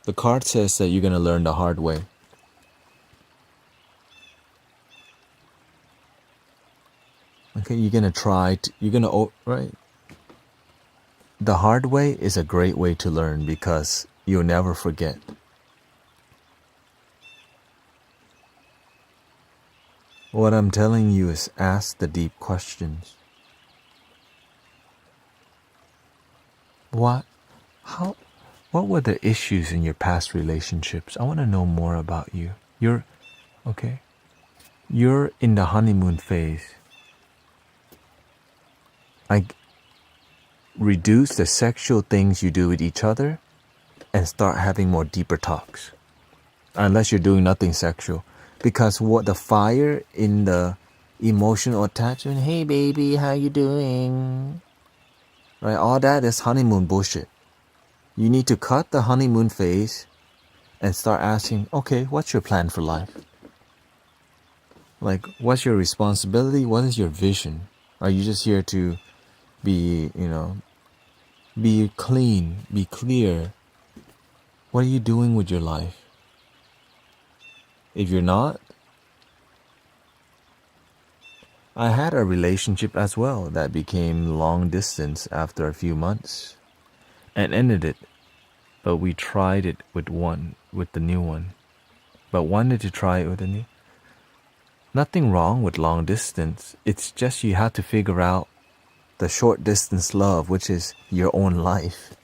The card says that you're going to learn the hard way. Okay, you're going to try, right? The hard way is a great way to learn because you'll never forget. What I'm telling you is ask the deep questions. What were the issues in your past relationships? I want to know more about you. You're in the honeymoon phase. Reduce the sexual things you do with each other and start having more deeper talks. Unless you're doing nothing sexual. Because what the fire in the emotional attachment, hey baby, how you doing? Right, all that is honeymoon bullshit. You need to cut the honeymoon phase and start asking, okay, what's your plan for life? Like, what's your responsibility? What is your vision? Are you just here to be, be clean, be clear? What are you doing with your life? If you're not, I had a relationship as well that became long distance after a few months and ended it. But we tried it with the new one. But wanted to try it with the new. Nothing wrong with long distance. It's just you have to figure out the short distance love, which is your own life.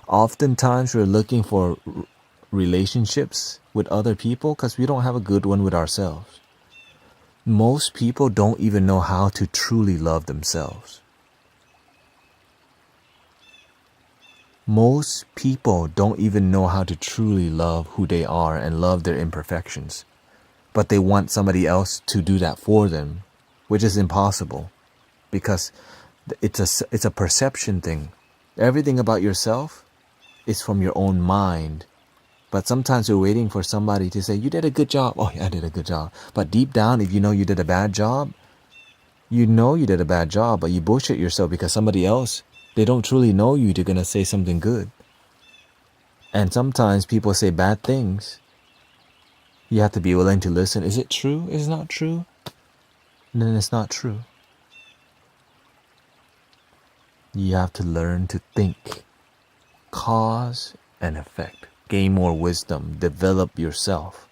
Oftentimes we're looking for relationships with other people because we don't have a good one with ourselves. Most people don't even know how to truly love themselves. Most people don't even know how to truly love who they are and love their imperfections. But they want somebody else to do that for them, which is impossible because it's a perception thing. Everything about yourself is from your own mind. But sometimes you're waiting for somebody to say, you did a good job. Oh, yeah, I did a good job. But deep down, if you know you did a bad job, you know you did a bad job, but you bullshit yourself because somebody else, they don't truly know you, they're going to say something good. And sometimes people say bad things. You have to be willing to listen. Is it true? Is it not true? Then it's not true. You have to learn to think. Cause and effect. Gain more wisdom. Develop yourself.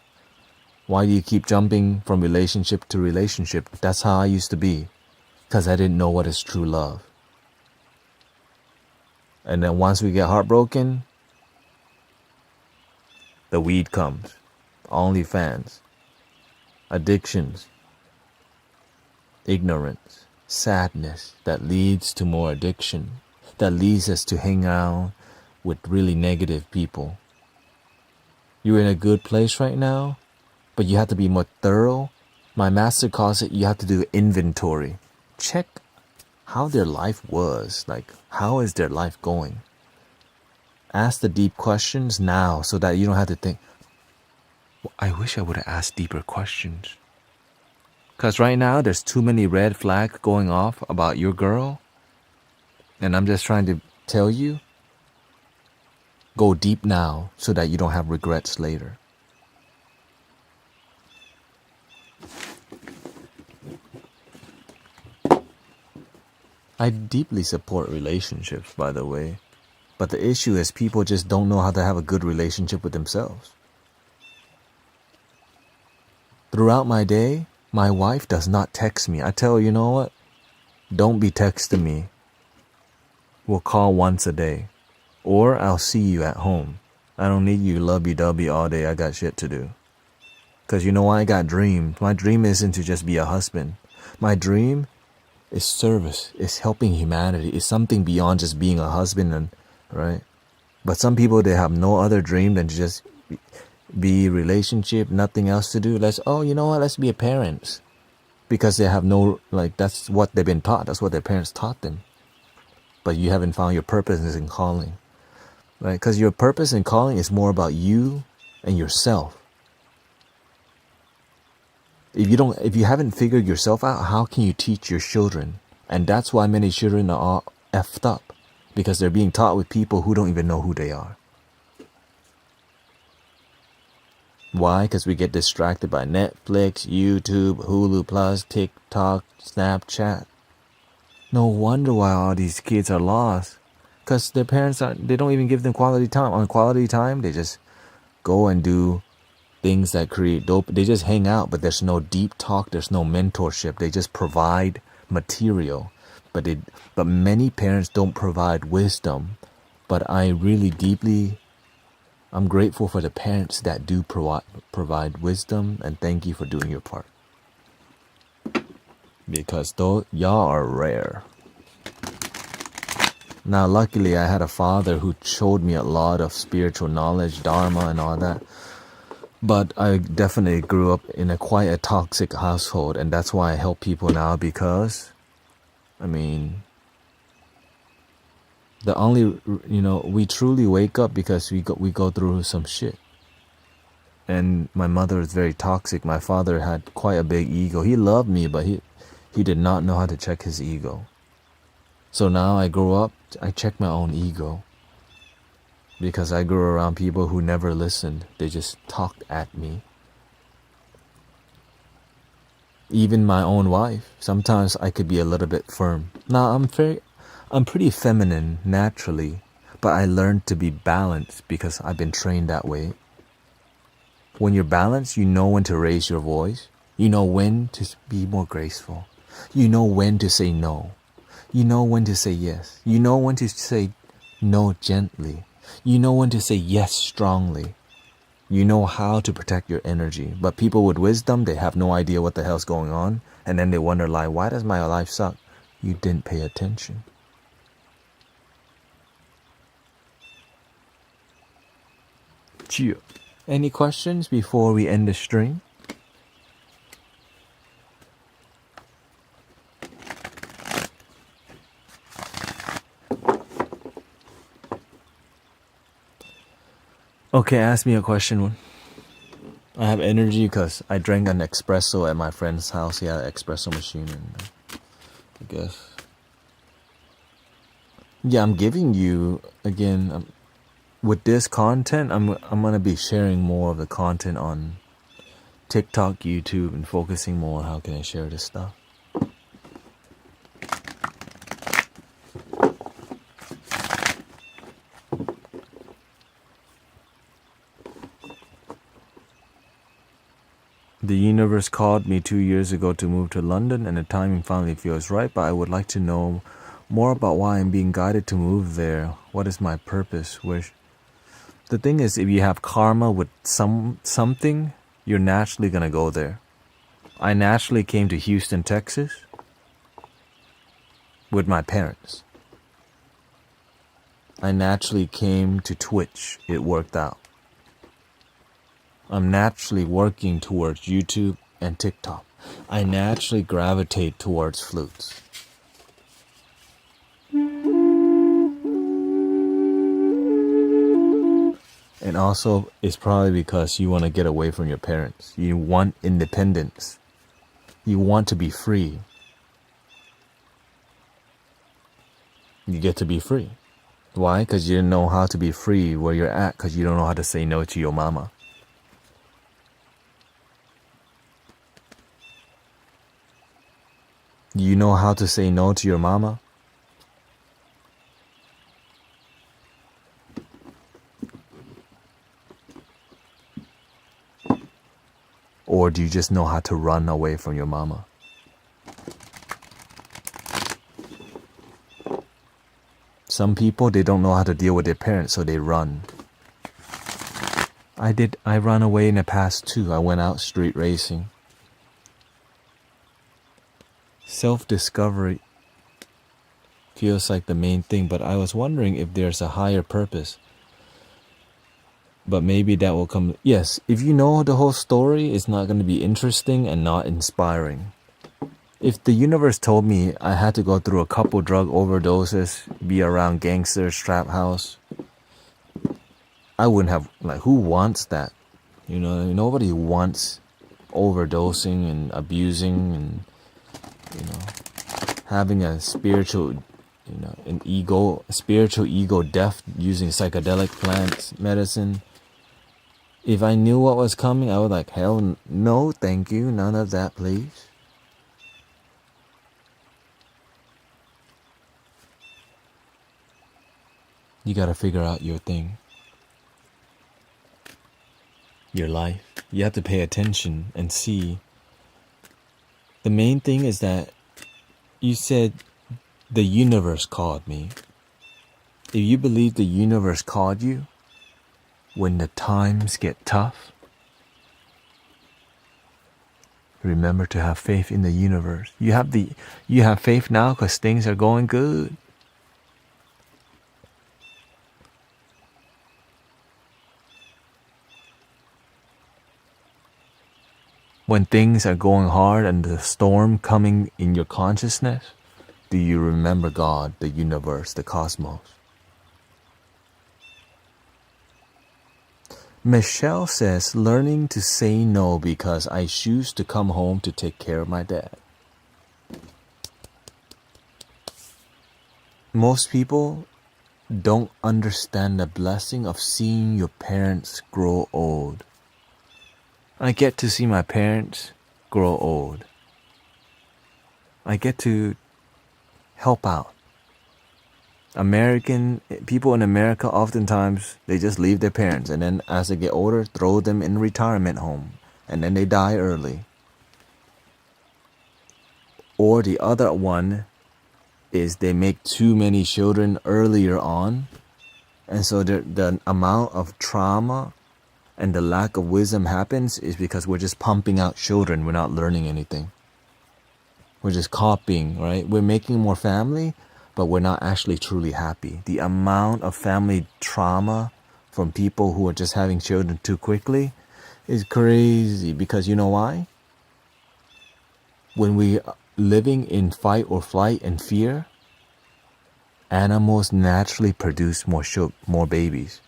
Why do you keep jumping from relationship to relationship? That's how I used to be. Because I didn't know what is true love. And then once we get heartbroken, the weed comes. OnlyFans. Addictions. Ignorance. Sadness that leads to more addiction. That leads us to hang out with really negative people. You're in a good place right now, but you have to be more thorough. My master calls it, you have to do inventory. Check how their life was. Like, how is their life going? Ask the deep questions now so that you don't have to think, well, I wish I would have asked deeper questions. Because right now, there's too many red flags going off about your girl. And I'm just trying to tell you, go deep now so that you don't have regrets later. I deeply support relationships, by the way. But the issue is people just don't know how to have a good relationship with themselves. Throughout my day, my wife does not text me. I tell her, you know what? Don't be texting me. We'll call once a day. Or I'll see you at home. I don't need you lovey-dovey all day. I got shit to do. Because you know I got dreams. My dream isn't to just be a husband. My dream is service. It's helping humanity. It's something beyond just being a husband, and right? But some people, they have no other dream than to just be relationship, nothing else to do. You know what? Let's be a parents. Because they have no, that's what they've been taught. That's what their parents taught them. But you haven't found your purpose and calling. Right? Because your purpose and calling is more about you and yourself. If you haven't figured yourself out, how can you teach your children? And that's why many children are all effed up. Because they're being taught with people who don't even know who they are. Why? Because we get distracted by Netflix, YouTube, Hulu Plus, TikTok, Snapchat. No wonder why all these kids are lost. Because their parents they don't even give them quality time. On quality time, they just go and do things that create dope. They just hang out, but there's no deep talk. There's no mentorship. They just provide material. But many parents don't provide wisdom. But I really I'm grateful for the parents that do provide wisdom, and thank you for doing your part. Because y'all are rare. Now, luckily, I had a father who showed me a lot of spiritual knowledge, Dharma and all that. But I definitely grew up in quite a toxic household, and that's why I help people now, because, we truly wake up because we go through some shit. And my mother is very toxic. My father had quite a big ego. He loved me, but He did not know how to check his ego. So now I grow up, I check my own ego. Because I grew around people who never listened. They just talked at me. Even my own wife, sometimes I could be a little bit firm. Now I'm pretty feminine naturally, but I learned to be balanced because I've been trained that way. When you're balanced, you know when to raise your voice. You know when to be more graceful. You know when to say no. You know when to say yes. You know when to say no gently. You know when to say yes strongly. You know how to protect your energy. But people with wisdom, they have no idea what the hell's going on. And then they wonder, like, why does my life suck? You didn't pay attention. Cheer. Any questions before we end the stream? Okay, ask me a question. I have energy because I drank an espresso at my friend's house. He had an espresso machine, and I guess. Yeah, I'm giving you again. With this content, I'm gonna be sharing more of the content on TikTok, YouTube, and focusing more on how can I share this stuff. The universe called me 2 years ago to move to London, and the timing finally feels right, but I would like to know more about why I'm being guided to move there. What is my purpose? The thing is, if you have karma with something, you're naturally going to go there. I naturally came to Houston, Texas with my parents. I naturally came to Twitch. It worked out. I'm naturally working towards YouTube and TikTok. I naturally gravitate towards flutes. And also, it's probably because you want to get away from your parents. You want independence. You want to be free. You get to be free. Why? Because you didn't know how to be free where you're at, because you don't know how to say no to your mama. You know how to say no to your mama? Or do you just know how to run away from your mama? Some people, they don't know how to deal with their parents, so they run. I ran away in the past too. I went out street racing. Self-discovery feels like the main thing, but I was wondering if there's a higher purpose. But maybe that will come. Yes, if you know the whole story, it's not going to be interesting and not inspiring. If the universe told me I had to go through a couple drug overdoses, be around gangsters, trap house, I wouldn't have, like, who wants that? You know, nobody wants overdosing and abusing and, you know, having a spiritual, spiritual ego death using psychedelic plants, medicine. If I knew what was coming, I would like, hell no, thank you, none of that, please. You gotta figure out your thing. Your life. You have to pay attention and see. The main thing is that you said the universe called me. If you believe the universe called you, when the times get tough, remember to have faith in the universe. You have faith now because things are going good. When things are going hard and the storm coming in your consciousness, do you remember God, the universe, the cosmos? Michelle says, learning to say no because I choose to come home to take care of my dad. most people don't understand the blessing of seeing your parents grow old. I get to see my parents grow old. I get to help out. American people in America, oftentimes they just leave their parents, and then as they get older, throw them in retirement home, and then they die early. Or the other one is they make too many children earlier on, and so the amount of trauma and the lack of wisdom happens is because we're just pumping out children. We're not learning anything. We're just copying, right? We're making more family, but we're not actually truly happy. The amount of family trauma from people who are just having children too quickly is crazy, because you know why? When we are living in fight or flight and fear, animals naturally produce more babies.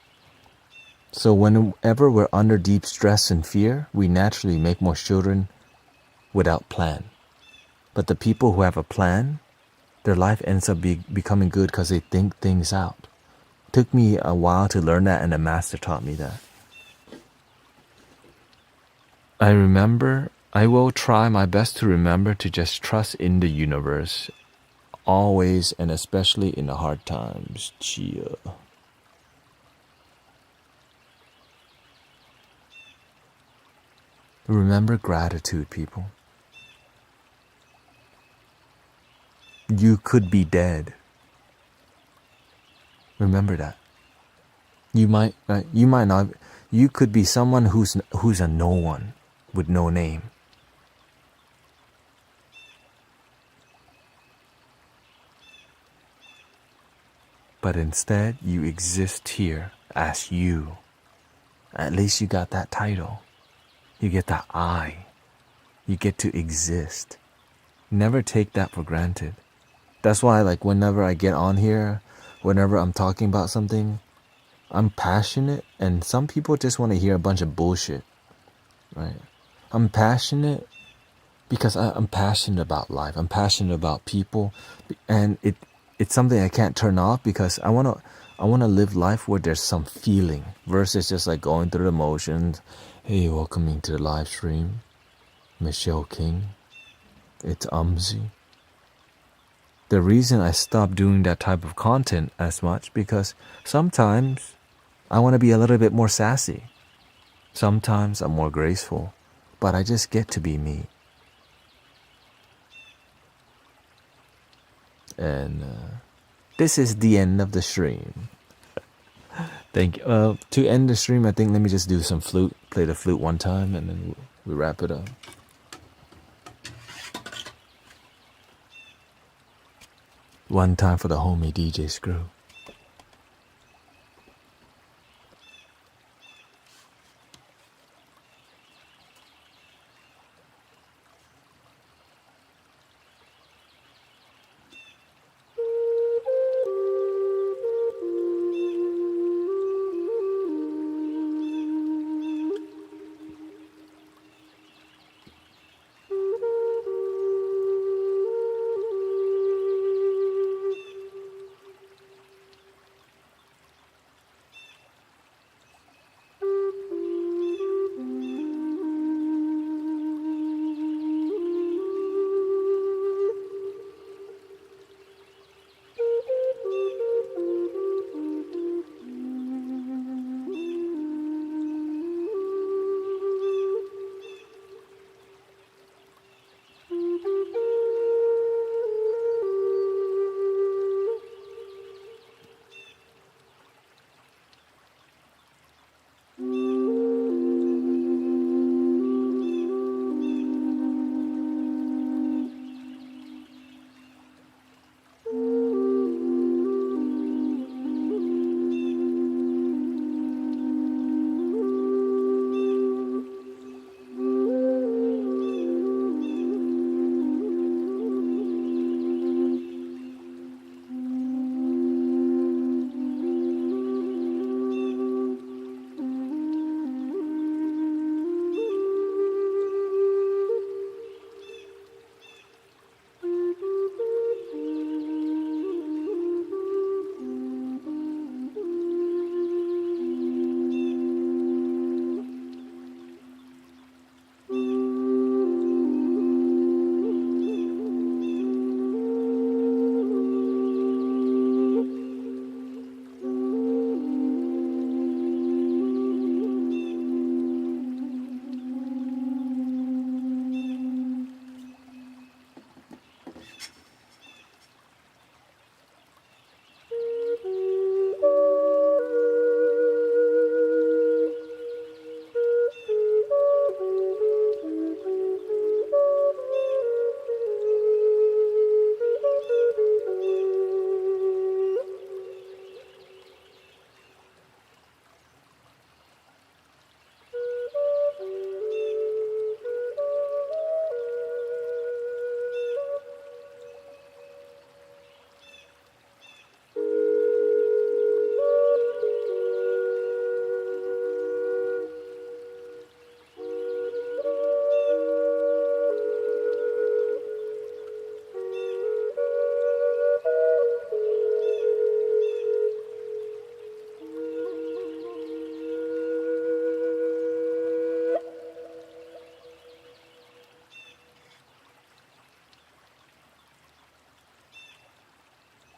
So whenever we're under deep stress and fear, we naturally make more children without plan. But the people who have a plan, their life ends up becoming good because they think things out. It took me a while to learn that, and the master taught me that. I will try my best to remember to just trust in the universe, always and especially in the hard times. Chia. Remember gratitude, people. You could be dead. Remember that. You might not. You could be someone who's a no one with no name. But instead, you exist here as you. At least you got that title. You get that I. You get to exist. Never take that for granted. That's why, like, whenever I get on here, whenever I'm talking about something, I'm passionate, and some people just want to hear a bunch of bullshit, right? I'm passionate because I'm passionate about life. I'm passionate about people, and it's something I can't turn off, because I wanna live life where there's some feeling versus just like going through the motions. Hey, welcoming to the live stream, Michelle King. It's Umzi. The reason I stopped doing that type of content as much, because sometimes I want to be a little bit more sassy. Sometimes I'm more graceful, but I just get to be me. And this is the end of the stream. Thank you. To end the stream, I think let me just do some flute, play the flute one time, and then we wrap it up. One time for the homie DJ Screw.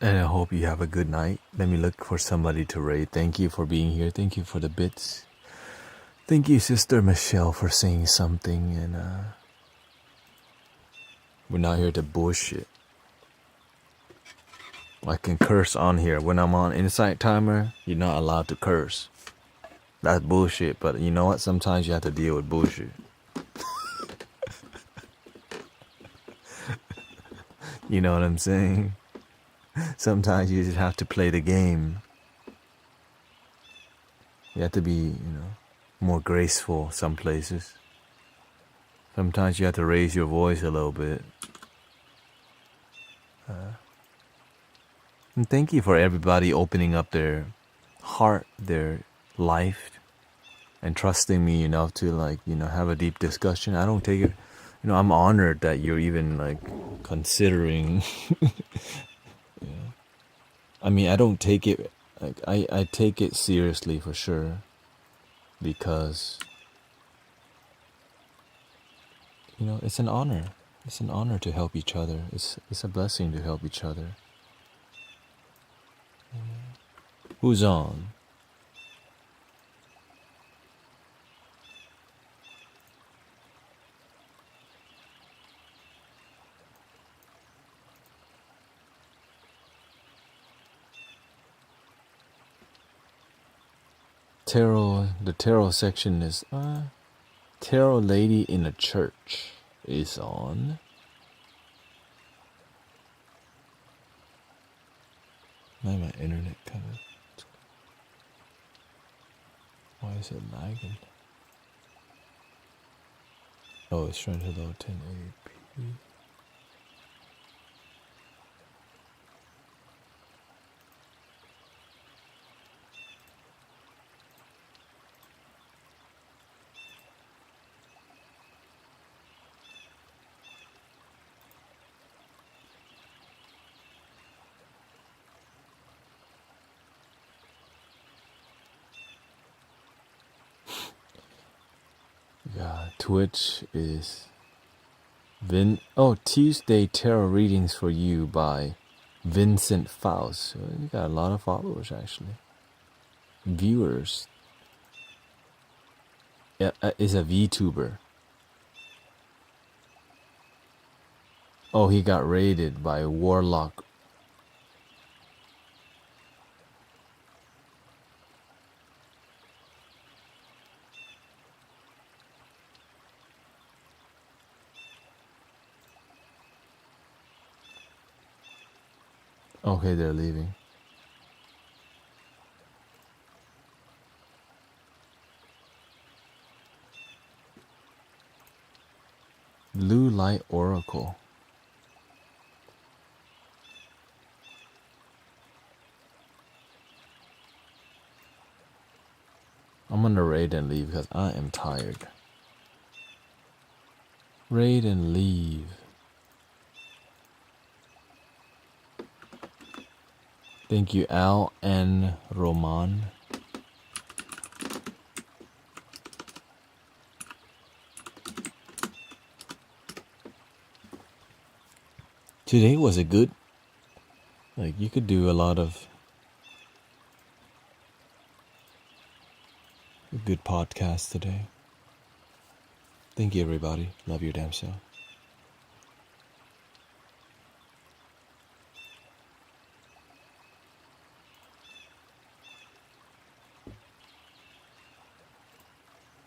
And I hope you have a good night. Let me look for somebody to raid. Thank you for being here. Thank you for the bits. Thank you, Sister Michelle, for saying something. And we're not here to bullshit. I can curse on here. When I'm on Insight Timer, you're not allowed to curse. That's bullshit. But you know what? Sometimes you have to deal with bullshit. You know what I'm saying? Sometimes you just have to play the game. You have to be, more graceful some places. Sometimes you have to raise your voice a little bit. And thank you for everybody opening up their heart, their life, and trusting me enough to have a deep discussion. I don't take it, I'm honored that you're even considering. I mean, I don't take it, I take it seriously for sure, because, it's an honor. It's an honor to help each other. It's a blessing to help each other. Who's on? The tarot section is, tarot lady in a church is on. Now my internet kind of, why is it lagging? Oh, it's trying to load 1080p. Yeah, Twitch is Tuesday Tarot Readings for You by Vincent Faust. So you got a lot of followers, actually. Viewers. Yeah, is a VTuber. Oh, he got raided by Warlock. Okay, they're leaving. Blue Light Oracle. I'm gonna raid and leave because I am tired. Raid and leave. Thank you, Al and Roman. Today was a good, you could do a lot of good podcasts today. Thank you, everybody. Love your damn self.